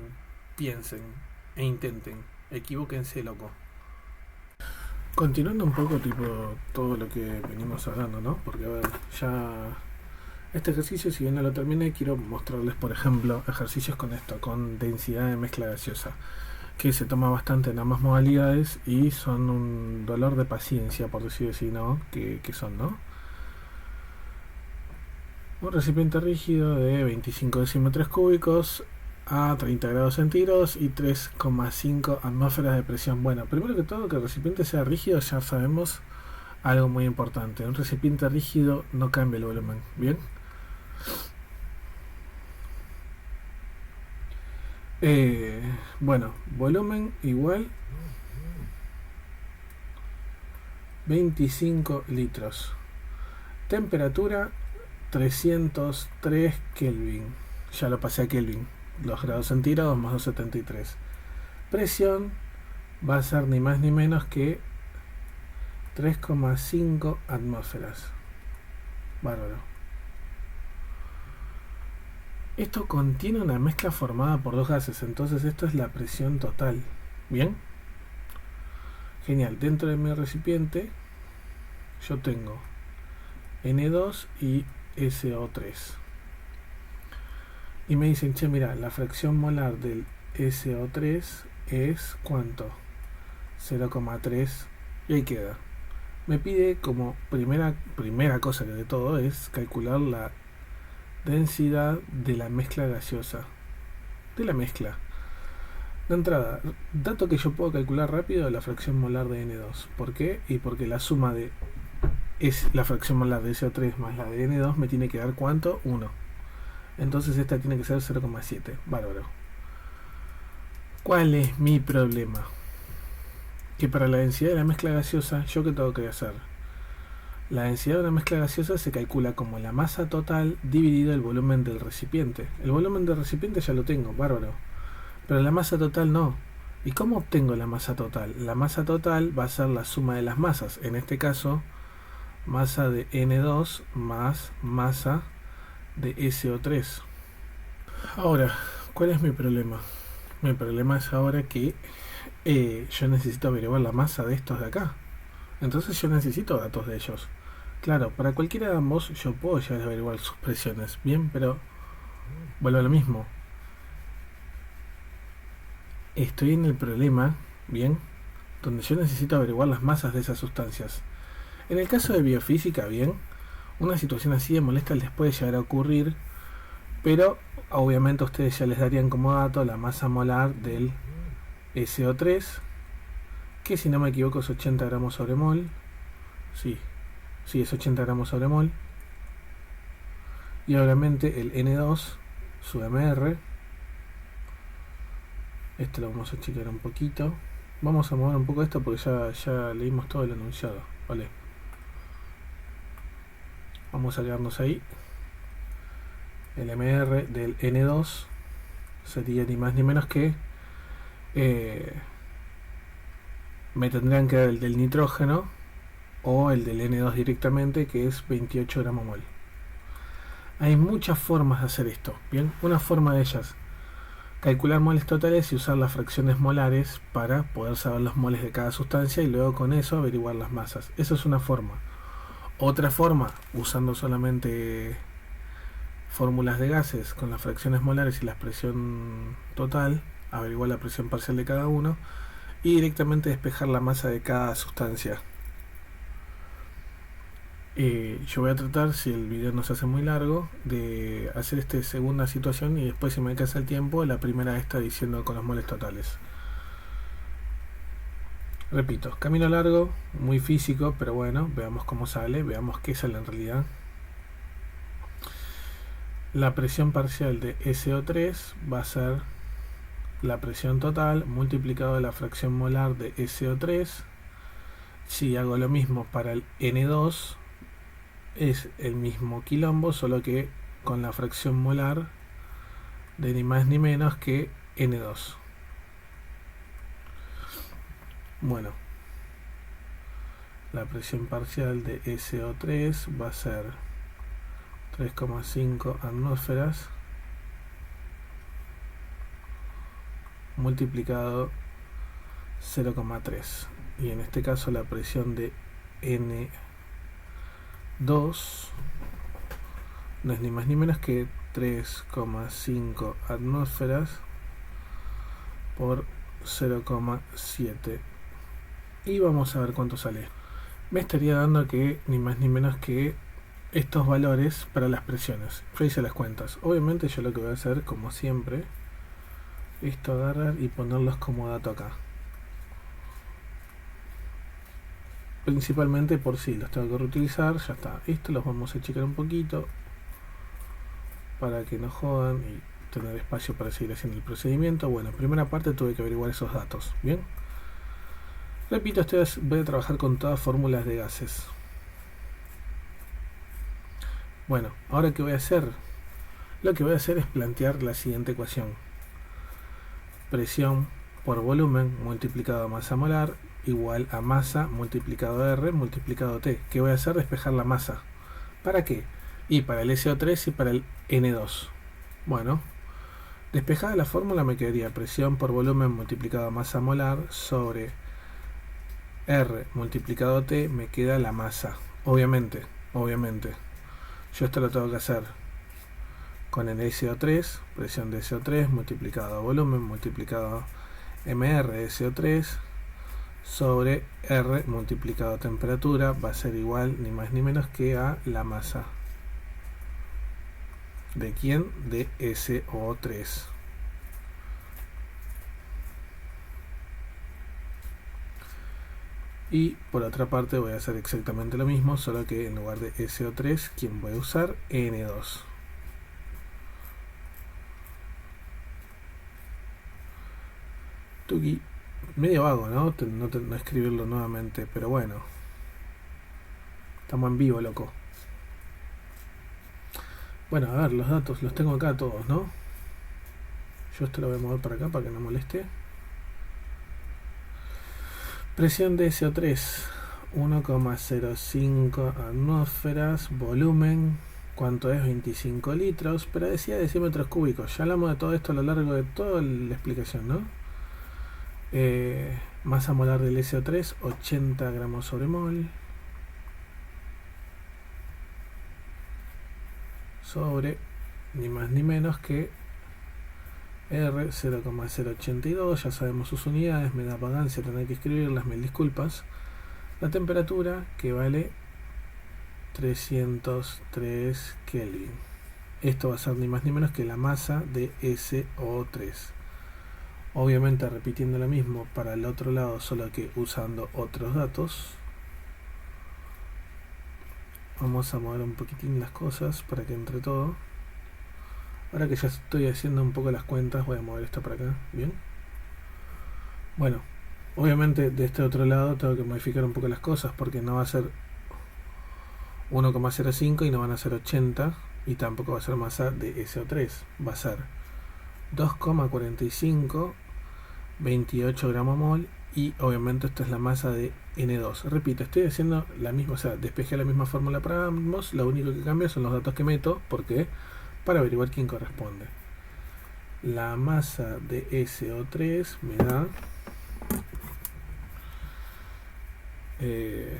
A: piensen e intenten. Equivóquense, loco. Continuando un poco tipo todo lo que venimos hablando, ¿no? Porque a ver, ya este ejercicio, si bien no lo terminé, quiero mostrarles, por ejemplo, ejercicios con esto, con densidad de mezcla gaseosa, que se toma bastante en ambas modalidades y son un dolor de paciencia, por decirlo así, ¿no? Que son, ¿no? Un recipiente rígido de 25 decímetros cúbicos a 30 grados centígrados y 3,5 atmósferas de presión. Bueno, primero que todo, que el recipiente sea rígido, ya sabemos algo muy importante. Un recipiente rígido no cambia el volumen, ¿bien? Bueno, volumen igual 25 litros. Temperatura 303 Kelvin. Ya lo pasé a Kelvin. 2 grados centígrados más 273. Presión va a ser ni más ni menos que 3,5 atmósferas. Bárbaro. Esto contiene una mezcla formada por dos gases, entonces esto es la presión total. ¿Bien? Genial. Dentro de mi recipiente yo tengo N2 y SO3. Y me dicen, che, mira, la fracción molar del SO3 es ¿cuánto? 0,3. Y ahí queda. Me pide como primera cosa que de todo es calcular la densidad de la mezcla gaseosa. De la mezcla. De entrada, dato que yo puedo calcular rápido, la fracción molar de N2. ¿Por qué? Y porque la suma de la fracción molar de SO3 más la de N2 me tiene que dar ¿cuánto? 1. Entonces esta tiene que ser 0,7. Bárbaro. ¿Cuál es mi problema? Que para la densidad de la mezcla gaseosa, ¿yo qué tengo que hacer? La densidad de una mezcla gaseosa se calcula como la masa total dividido el volumen del recipiente. El volumen del recipiente ya lo tengo, bárbaro. Pero la masa total no. ¿Y cómo obtengo la masa total? La masa total va a ser la suma de las masas. En este caso, masa de N2 más masa de SO3. Ahora, ¿cuál es mi problema? Mi problema es ahora que yo necesito averiguar la masa de estos de acá. Entonces yo necesito datos de ellos. Claro, para cualquiera de ambos yo puedo llegar a averiguar sus presiones. Bien, pero vuelvo a lo mismo. Estoy en el problema, bien, donde yo necesito averiguar las masas de esas sustancias. En el caso de biofísica, bien, una situación así de molesta les puede llegar a ocurrir, pero obviamente a ustedes ya les darían como dato la masa molar del SO3, que si no me equivoco es 80 gramos sobre mol. Sí, es 80 gramos sobre mol. Y obviamente el N2, su MR. Esto lo vamos a chequear un poquito. Vamos a mover un poco esto porque ya leímos todo el enunciado. Vale. Vamos a quedarnos ahí. El MR del N2 sería ni más ni menos que me tendrían que dar el del nitrógeno o el del N2 directamente, que es 28 gramos mol. Hay muchas formas de hacer esto. Bien, una forma de ellas, calcular moles totales y usar las fracciones molares para poder saber los moles de cada sustancia y luego con eso averiguar las masas. Eso es una forma. Otra forma, usando solamente fórmulas de gases con las fracciones molares y la presión total, averiguar la presión parcial de cada uno y directamente despejar la masa de cada sustancia. Yo voy a tratar, si el video no se hace muy largo, de hacer esta segunda situación y después, si me alcanza el tiempo, la primera está diciendo con los moles totales. Repito, camino largo, muy físico, pero bueno, veamos cómo sale, veamos qué sale en realidad. La presión parcial de SO3 va a ser la presión total multiplicado la fracción molar de SO3. Si hago lo mismo para el N2, es el mismo quilombo, solo que con la fracción molar de ni más ni menos que N2. Bueno, la presión parcial de SO3 va a ser 3,5 atmósferas multiplicado 0,3, y en este caso la presión de N2 no es ni más ni menos que 3,5 atmósferas por 0,7, y vamos a ver cuánto sale. Me estaría dando que ni más ni menos que estos valores para las presiones. Yo hice las cuentas. Obviamente yo lo que voy a hacer, como siempre, es agarrar y ponerlos como dato acá. Principalmente por si los tengo que reutilizar, ya está. Esto los vamos a checar un poquito para que no jodan y tener espacio para seguir haciendo el procedimiento. Bueno, en primera parte tuve que averiguar esos datos. Bien. Repito, voy a trabajar con todas fórmulas de gases. Bueno, ahora ¿qué voy a hacer? Lo que voy a hacer es plantear la siguiente ecuación. Presión por volumen multiplicado a masa molar igual a masa multiplicado a R multiplicado T. ¿Qué voy a hacer? Despejar la masa. ¿Para qué? Y para el SO3 y para el N2. Bueno, despejada la fórmula me quedaría presión por volumen multiplicado a masa molar sobre R multiplicado a T, me queda la masa. Obviamente. Yo esto lo tengo que hacer con el SO3, presión de SO3 multiplicado a volumen multiplicado a MR de SO3 sobre R multiplicado a temperatura, va a ser igual ni más ni menos que a la masa. ¿De quién? De SO3. Y por otra parte voy a hacer exactamente lo mismo, solo que en lugar de SO3, ¿quién voy a usar? N2. Tuki, medio vago, ¿no? No escribirlo nuevamente, pero bueno. Estamos en vivo, loco. Bueno, a ver, los datos los tengo acá todos, ¿no? Yo esto lo voy a mover para acá para que no moleste. Presión de SO3, 1,05 atmósferas, volumen, ¿cuánto es? 25 litros, pero decía decímetros cúbicos. Ya hablamos de todo esto a lo largo de toda la explicación, ¿no? Masa molar del SO3, 80 gramos sobre mol, sobre ni más ni menos que R 0,082, ya sabemos sus unidades, me da vagancia tener que escribirlas, mil disculpas. La temperatura, que vale 303 Kelvin. Esto va a ser ni más ni menos que la masa de SO3. Obviamente repitiendo lo mismo para el otro lado, solo que usando otros datos. Vamos a mover un poquitín las cosas para que entre todo. Ahora que ya estoy haciendo un poco las cuentas, voy a mover esto para acá. Bien. Bueno, obviamente de este otro lado tengo que modificar un poco las cosas, porque no va a ser 1,05 y no van a ser 80, y tampoco va a ser masa de SO3. Va a ser 2,45, 28 gramos mol, y obviamente esta es la masa de N2. Repito, estoy haciendo la misma, o sea, despejé la misma fórmula para ambos, lo único que cambia son los datos que meto, porque para averiguar quién corresponde. La masa de SO3 me da 2,45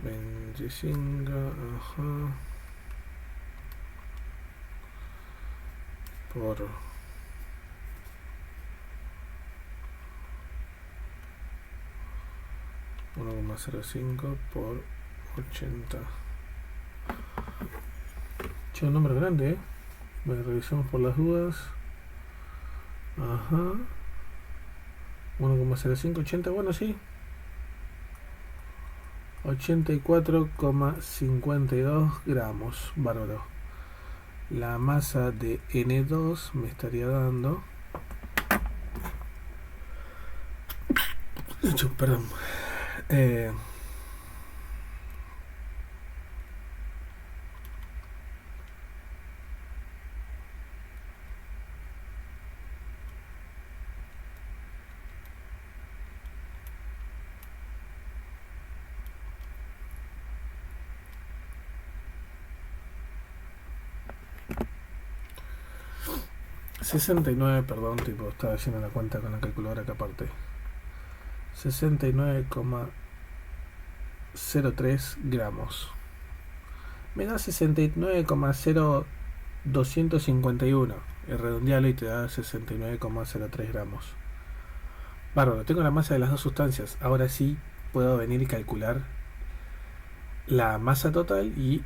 A: 25, ajá, por 1,05 por 80. Che, un número grande, revisamos por las dudas. Ajá. 1,05, 80, bueno, sí. 84,52 gramos, bárbaro. La masa de N2 me estaría dando... Perdón. 69, perdón, tipo, estaba haciendo la cuenta con la calculadora que aparte. 69,03 gramos. Me da 69,0251. Redondealo y te da 69,03 gramos. Bárbaro, tengo la masa de las dos sustancias. Ahora sí puedo venir y calcular la masa total y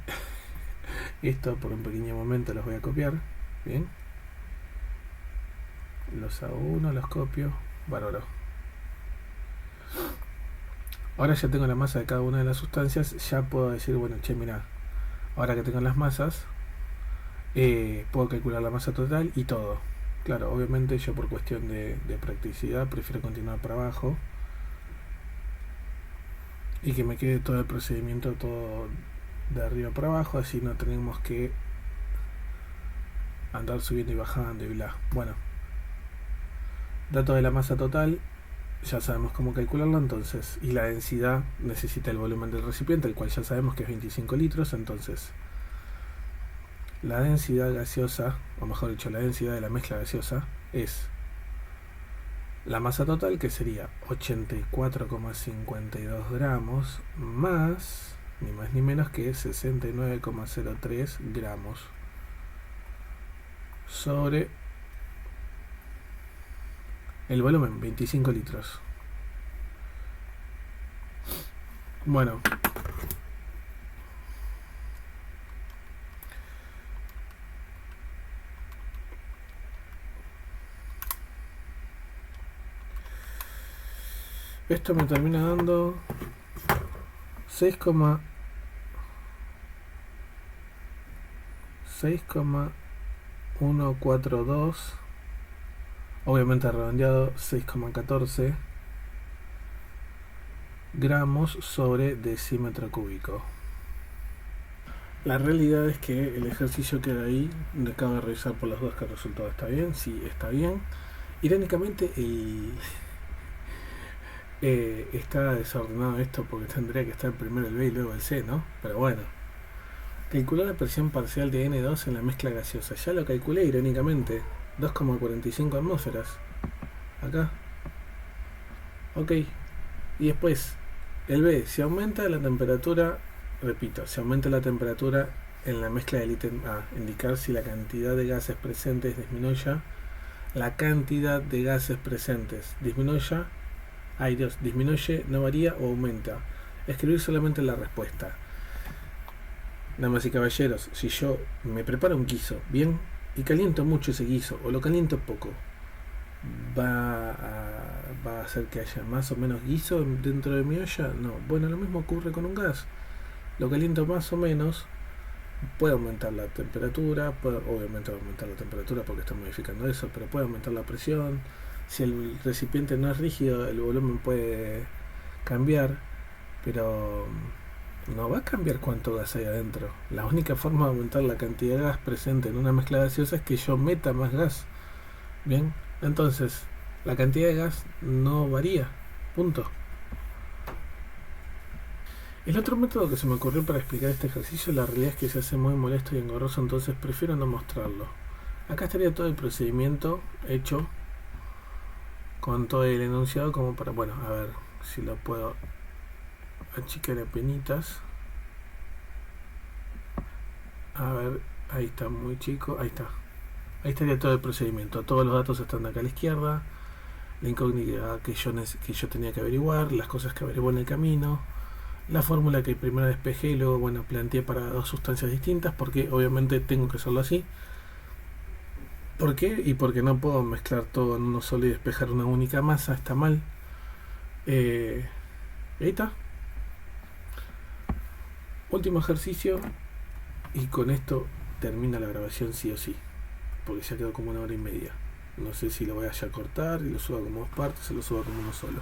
A: esto por un pequeño momento los voy a copiar. Bien. Los hago uno, los copio. Bárbaro. Ahora ya tengo la masa de cada una de las sustancias. Ya puedo decir, bueno, che, mira, ahora que tengo las masas, puedo calcular la masa total y todo. Claro, obviamente yo por cuestión de practicidad prefiero continuar para abajo y que me quede todo el procedimiento todo de arriba para abajo, así no tenemos que andar subiendo y bajando y bla. Bueno, dato de la masa total, ya sabemos cómo calcularlo entonces, y la densidad necesita el volumen del recipiente, el cual ya sabemos que es 25 litros, entonces la densidad gaseosa, o mejor dicho, la densidad de la mezcla gaseosa es la masa total, que sería 84,52 gramos, más, ni más ni menos que 69,03 gramos, sobre el volumen, 25 litros. Bueno. Esto me termina dando 6,142, obviamente redondeado, 6,14 gramos sobre decímetro cúbico. La realidad es que el ejercicio queda ahí. Me acabo de revisar por las dudas que el resultado está bien. Sí, está bien. Irónicamente está desordenado esto porque tendría que estar primero el B y luego el C, ¿no? Pero bueno. Calcular la presión parcial de N2 en la mezcla gaseosa. Ya lo calculé irónicamente. 2,45 atmósferas. Acá. Ok. Y después, el B, si aumenta la temperatura, repito, si aumenta la temperatura en la mezcla del ítem A, indicar si la cantidad de gases presentes disminuya. La cantidad de gases presentes disminuya. Ay Dios, disminuye, no varía o aumenta. Escribir solamente la respuesta. Damas y caballeros, si yo me preparo un guiso, bien, y caliento mucho ese guiso, o lo caliento poco, va a hacer que haya más o menos guiso dentro de mi olla. No, bueno, lo mismo ocurre con un gas. Lo caliento más o menos, puede aumentar la temperatura, obviamente aumentar la temperatura porque está modificando eso, pero puede aumentar la presión. Si el recipiente no es rígido, el volumen puede cambiar, pero no va a cambiar cuánto gas hay adentro. La única forma de aumentar la cantidad de gas presente en una mezcla gaseosa es que yo meta más gas. Bien, entonces la cantidad de gas no varía. Punto. El otro método que se me ocurrió para explicar este ejercicio, la realidad es que se hace muy molesto y engorroso, entonces prefiero no mostrarlo. Acá estaría todo el procedimiento hecho con todo el enunciado como para, bueno, a ver si lo puedo achicar a penitas. A ver, ahí está, muy chico, ahí está. Ahí estaría todo el procedimiento. Todos los datos están acá a la izquierda. La incógnita que yo tenía que averiguar, las cosas que averigué en el camino, la fórmula que primero despejé y luego, bueno, planteé para dos sustancias distintas, porque obviamente tengo que hacerlo así. ¿Por qué? Y porque no puedo mezclar todo en uno solo y despejar una única masa, está mal. Ahí está. Último ejercicio y con esto termina la grabación sí o sí, porque ya quedó como 1 hora y media. No sé si lo voy a ya cortar y lo suba como dos partes o lo suba como uno solo.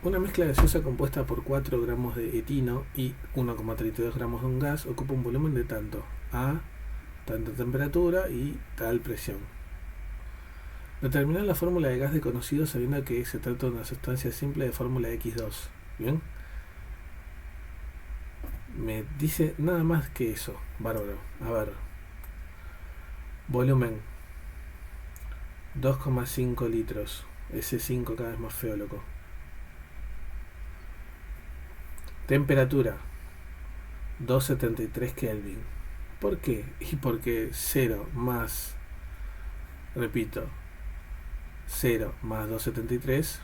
A: Una mezcla gaseosa compuesta por 4 gramos de etino y 1,32 gramos de un gas ocupa un volumen de tanto a tanta temperatura y tal presión. Determinar la fórmula de gas desconocido sabiendo que se trata de una sustancia simple de fórmula X2. ¿Bien? Me dice nada más que eso. Bárbaro. A ver. Volumen 2,5 litros. Ese 5 cada vez más feo, loco. Temperatura 273 Kelvin. ¿Por qué? Y porque 0 más, repito, 0 más 273,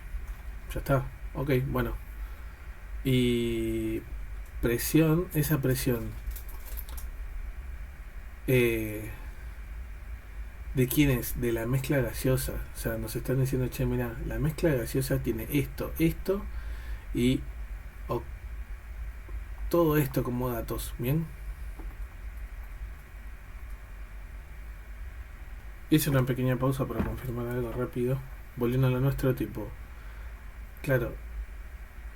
A: ya está. Ok, bueno. Y presión, esa presión, ¿de quién es? De la mezcla gaseosa. O sea, nos están diciendo, che, mira, la mezcla gaseosa tiene esto, esto y todo esto como datos. Bien. Hice una pequeña pausa para confirmar algo rápido. Volviendo a lo nuestro, tipo, claro,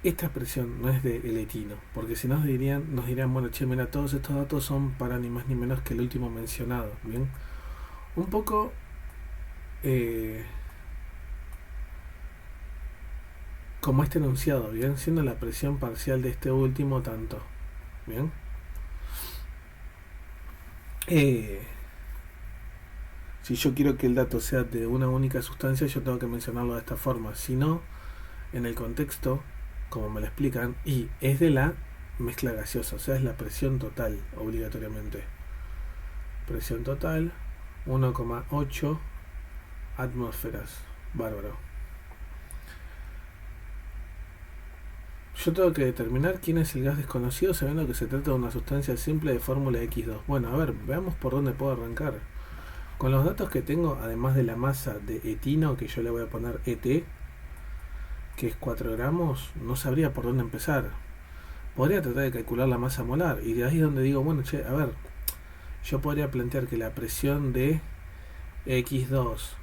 A: esta expresión no es de el etino, porque si nos dirían, bueno, che, mira, todos estos datos son para ni más ni menos que el último mencionado. Bien. Un poco como este enunciado, bien, siendo la presión parcial de este último tanto. Bien. Si yo quiero que el dato sea de una única sustancia, yo tengo que mencionarlo de esta forma. Si no, en el contexto, como me lo explican, y es de la mezcla gaseosa, o sea, es la presión total, obligatoriamente. Presión total, 1,8 atmósferas. Bárbaro. Yo tengo que determinar quién es el gas desconocido sabiendo que se trata de una sustancia simple de fórmula X2. Bueno, a ver, veamos por dónde puedo arrancar. Con los datos que tengo, además de la masa de etino, que yo le voy a poner ET, que es 4 gramos, no sabría por dónde empezar. Podría tratar de calcular la masa molar, y de ahí es donde digo, bueno, che, a ver, yo podría plantear que la presión de X2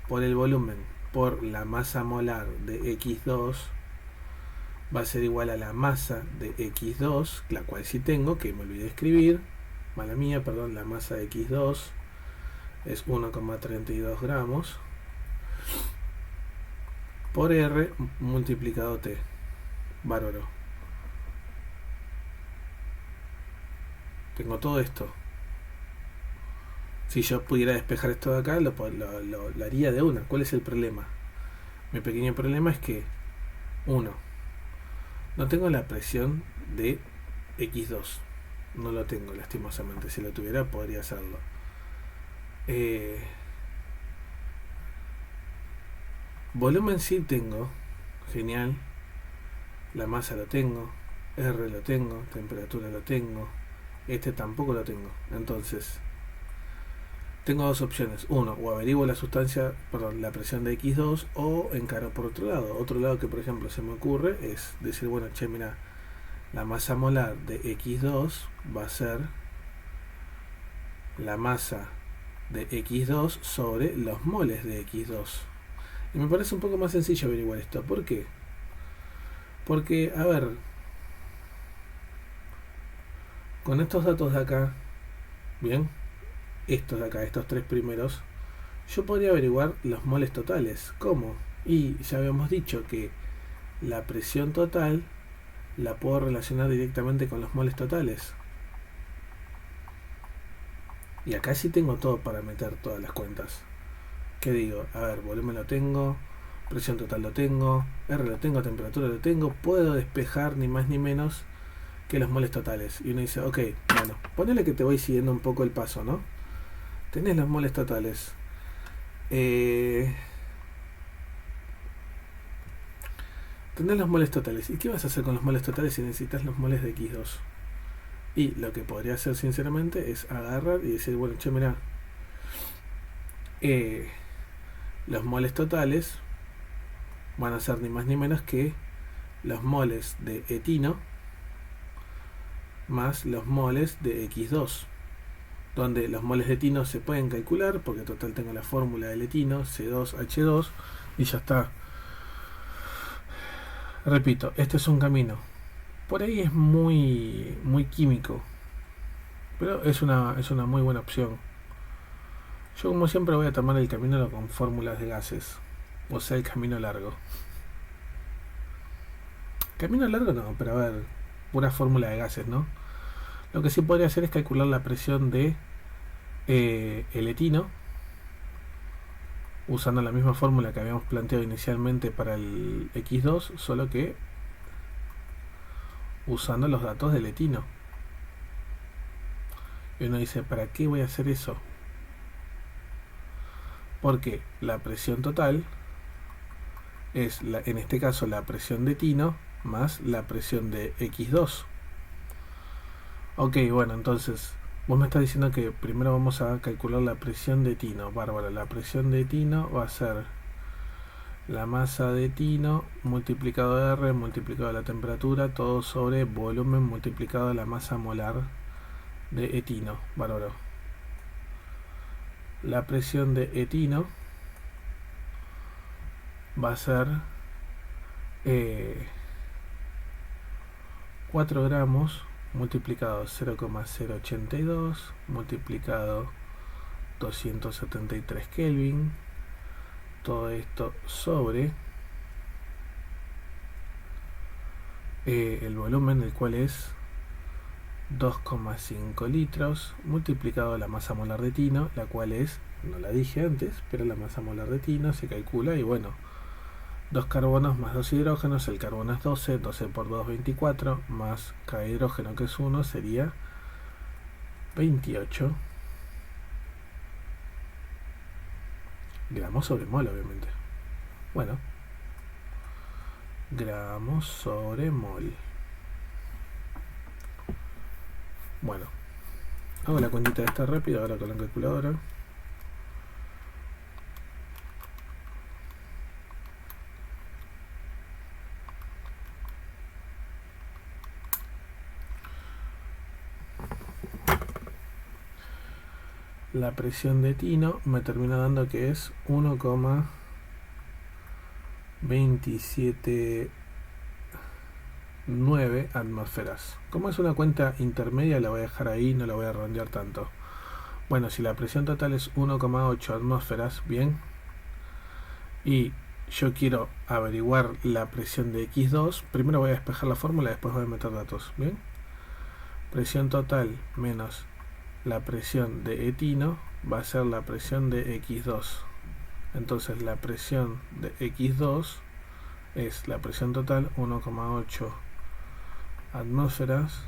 A: por el volumen por la masa molar de X2 va a ser igual a la masa de X2, la cual sí tengo, que me olvidé de escribir, mala mía, perdón, la masa de X2 es 1,32 gramos por R multiplicado T. Bárbaro. Tengo todo esto. Si yo pudiera despejar esto de acá, lo haría de una. ¿Cuál es el problema? Mi pequeño problema es que, 1, no tengo la presión de X2. No lo tengo, lastimosamente. Si lo tuviera, podría hacerlo. Volumen sí tengo. Genial. La masa lo tengo. R lo tengo. Temperatura lo tengo. Este tampoco lo tengo. Entonces, tengo dos opciones. Uno, o averiguo la sustancia, perdón, la presión de X2, o encaro por otro lado. Otro lado que, por ejemplo, se me ocurre es decir, bueno, che, mira, la masa molar de X2 va a ser la masa de X2 sobre los moles de X2. Y me parece un poco más sencillo averiguar esto. ¿Por qué? Porque, a ver, con estos datos de acá, bien, estos de acá, estos tres primeros, yo podría averiguar los moles totales. ¿Cómo? Y ya habíamos dicho que la presión total la puedo relacionar directamente con los moles totales. Y acá sí tengo todo para meter todas las cuentas. ¿Qué digo? A ver, volumen lo tengo, presión total lo tengo, R lo tengo, temperatura lo tengo. Puedo despejar ni más ni menos que los moles totales. Y uno dice, ok, bueno, ponele que te voy siguiendo un poco el paso, ¿no? Tenés los moles totales. Tenés los moles totales. ¿Y qué vas a hacer con los moles totales si necesitas los moles de X2? Y lo que podría hacer sinceramente es agarrar y decir, bueno, che, mirá, los moles totales van a ser ni más ni menos que los moles de etino más los moles de X2, donde los moles de etino se pueden calcular porque total tengo la fórmula del etino, C2H2, y ya está. Repito, este es un camino. Por ahí es muy químico, pero es una muy buena opción. Yo como siempre voy a tomar el camino con fórmulas de gases, o sea, el camino largo. Camino largo no, pero a ver, pura fórmula de gases, ¿no? Lo que sí podría hacer es calcular la presión de el etino, usando la misma fórmula que habíamos planteado inicialmente para el X2, solo que usando los datos del etino. Y uno dice, ¿para qué voy a hacer eso? Porque la presión total es, en este caso, la presión de etino más la presión de X2. Ok, bueno, entonces vos me estás diciendo que primero vamos a calcular la presión de etino. Bárbaro, la presión de etino va a ser la masa de etino multiplicado R multiplicado la temperatura, todo sobre volumen multiplicado la masa molar de etino. Bárbaro. La presión de etino va a ser 4 gramos multiplicado 0,082 multiplicado 273 Kelvin, todo esto sobre el volumen, el cual es 2,5 litros multiplicado la masa molar de etino, la cual es, no la dije antes, pero la masa molar de etino se calcula y bueno, 2 carbonos más 2 hidrógenos, el carbono es 12, 12 por 2, 24, más cada hidrógeno que es 1 sería 28 gramos sobre mol, obviamente. Bueno, gramos sobre mol. Bueno, hago la cuentita de esta rápido ahora con la calculadora. La presión de etino me termina dando que es 1,279 atmósferas. Como es una cuenta intermedia, la voy a dejar ahí, no la voy a redondear tanto. Bueno, si la presión total es 1,8 atmósferas, bien, y yo quiero averiguar la presión de X2, primero voy a despejar la fórmula y después voy a meter datos, bien. Presión total menos la presión de etino va a ser la presión de X2. Entonces la presión de X2 es la presión total 1,8 atmósferas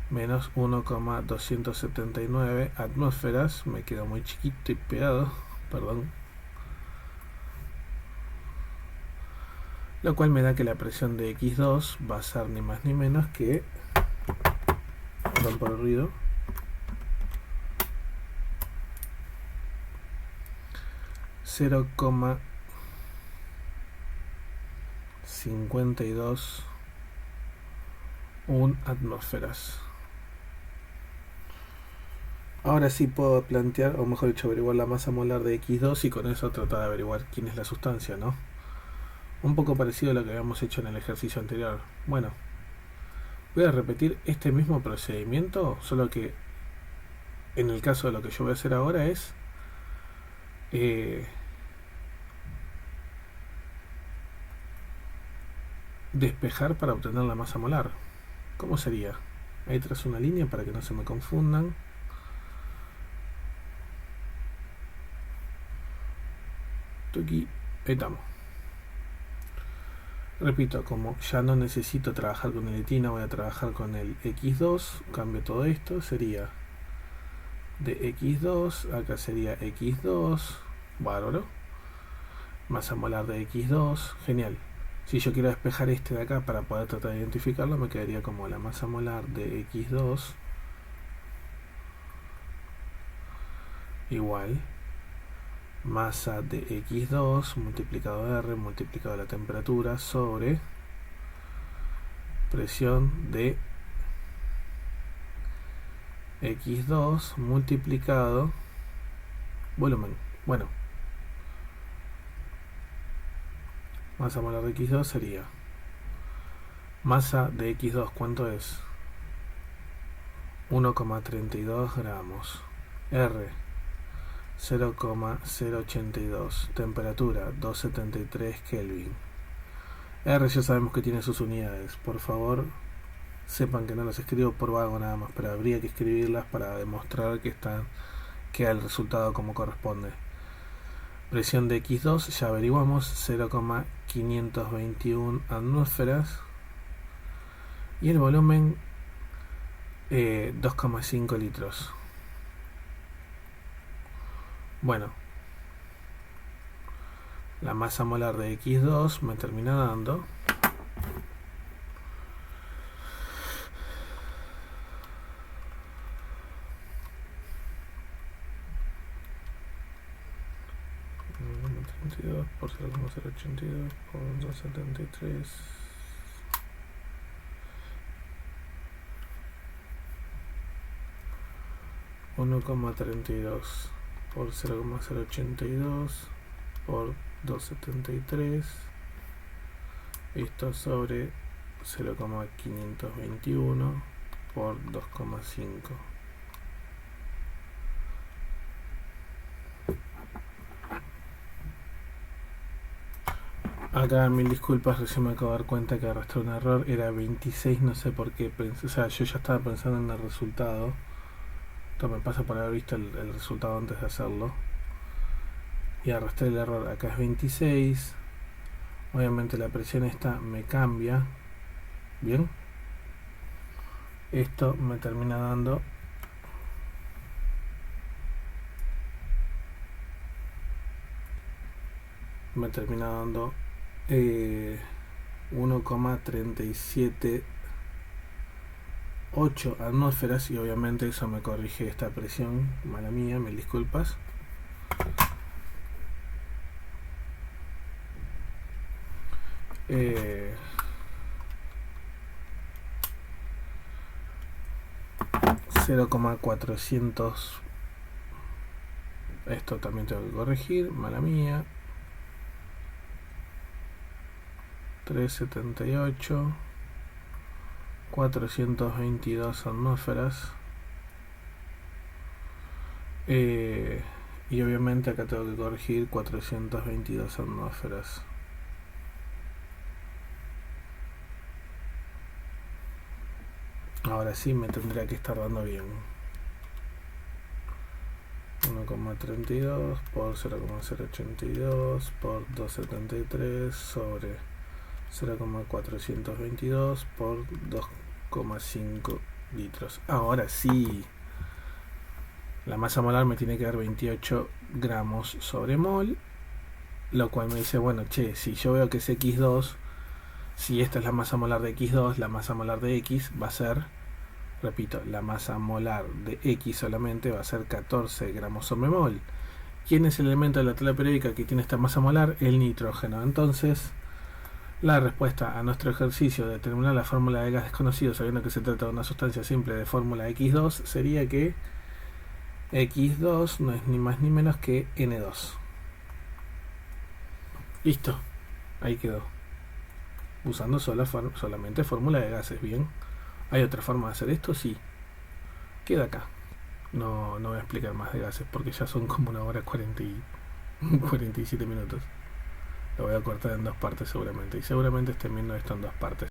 A: menos 1,279 atmósferas. Me quedó muy chiquito y pegado, perdón. Lo cual me da que la presión de X2 va a ser ni más ni menos que, perdón por el ruido, 0,52 atmósferas. Ahora sí puedo plantear, o mejor dicho, averiguar la masa molar de X2 y con eso tratar de averiguar quién es la sustancia, ¿no? Un poco parecido a lo que habíamos hecho en el ejercicio anterior. Bueno, voy a repetir este mismo procedimiento, solo que en el caso de lo que yo voy a hacer ahora es despejar para obtener la masa molar. ¿Cómo sería? Ahí trazo una línea para que no se me confundan. Aquí, ahí estamos. Repito, como ya no necesito trabajar con el etina, voy a trabajar con el X2. Cambio todo esto, sería de X2, acá sería X2, bárbaro. Masa molar de X2, genial. Si yo quiero despejar este de acá para poder tratar de identificarlo, me quedaría como la masa molar de X2 igual masa de X2 multiplicado R multiplicado la temperatura sobre presión de X2 multiplicado volumen. Bueno, masa molar de X2 sería masa de X2, ¿cuánto es? 1,32 gramos. R 0,082. Temperatura 273 Kelvin. R ya sabemos que tiene sus unidades. Por favor, sepan que no las escribo por vago nada más, pero habría que escribirlas para demostrar que queda el resultado como corresponde. Presión de X2 ya averiguamos, 0,521 atmósferas. Y el volumen 2,5 litros. Bueno, la masa molar de X2 me termina dando 32 por 0,082 por 273 1,32 por 0,082 por 273, esto sobre 0,521 por 2,5. Acá mil disculpas, recién me acabo de dar cuenta que arrastré un error, era 26, no sé por qué, o sea, yo ya estaba pensando en el resultado. Esto me pasa por haber visto el resultado antes de hacerlo. Y arrastré el error. Acá es 26. Obviamente la presión esta me cambia. Bien. Esto me termina dando 1,378 atmósferas, y obviamente eso me corrige esta presión, mala mía, mil disculpas. Eh, 0,400, esto también tengo que corregir, mala mía. 378, 422 atmósferas. Y obviamente acá tengo que corregir 422 atmósferas. Ahora sí me tendría que estar dando bien. 1,32 por 0,082 por 273 sobre 0,422 por 2,5 litros. Ahora sí, la masa molar me tiene que dar 28 gramos sobre mol, lo cual me dice, bueno, che, si yo veo que es X2, si esta es la masa molar de X2, la masa molar de X va a ser, repito, la masa molar de X solamente va a ser 14 gramos sobre mol. ¿Quién es el elemento de la tabla periódica que tiene esta masa molar? El nitrógeno. Entonces, la respuesta a nuestro ejercicio de determinar la fórmula de gas desconocido sabiendo que se trata de una sustancia simple de fórmula X2 sería que X2 no es ni más ni menos que N2. Listo, ahí quedó. Usando solamente fórmula de gases, bien. ¿Hay otra forma de hacer esto? Sí. Queda acá. No voy a explicar más de gases porque ya son como 1 hora 47 minutos. Lo voy a cortar en 2 partes seguramente. Y seguramente estén viendo esto en 2 partes.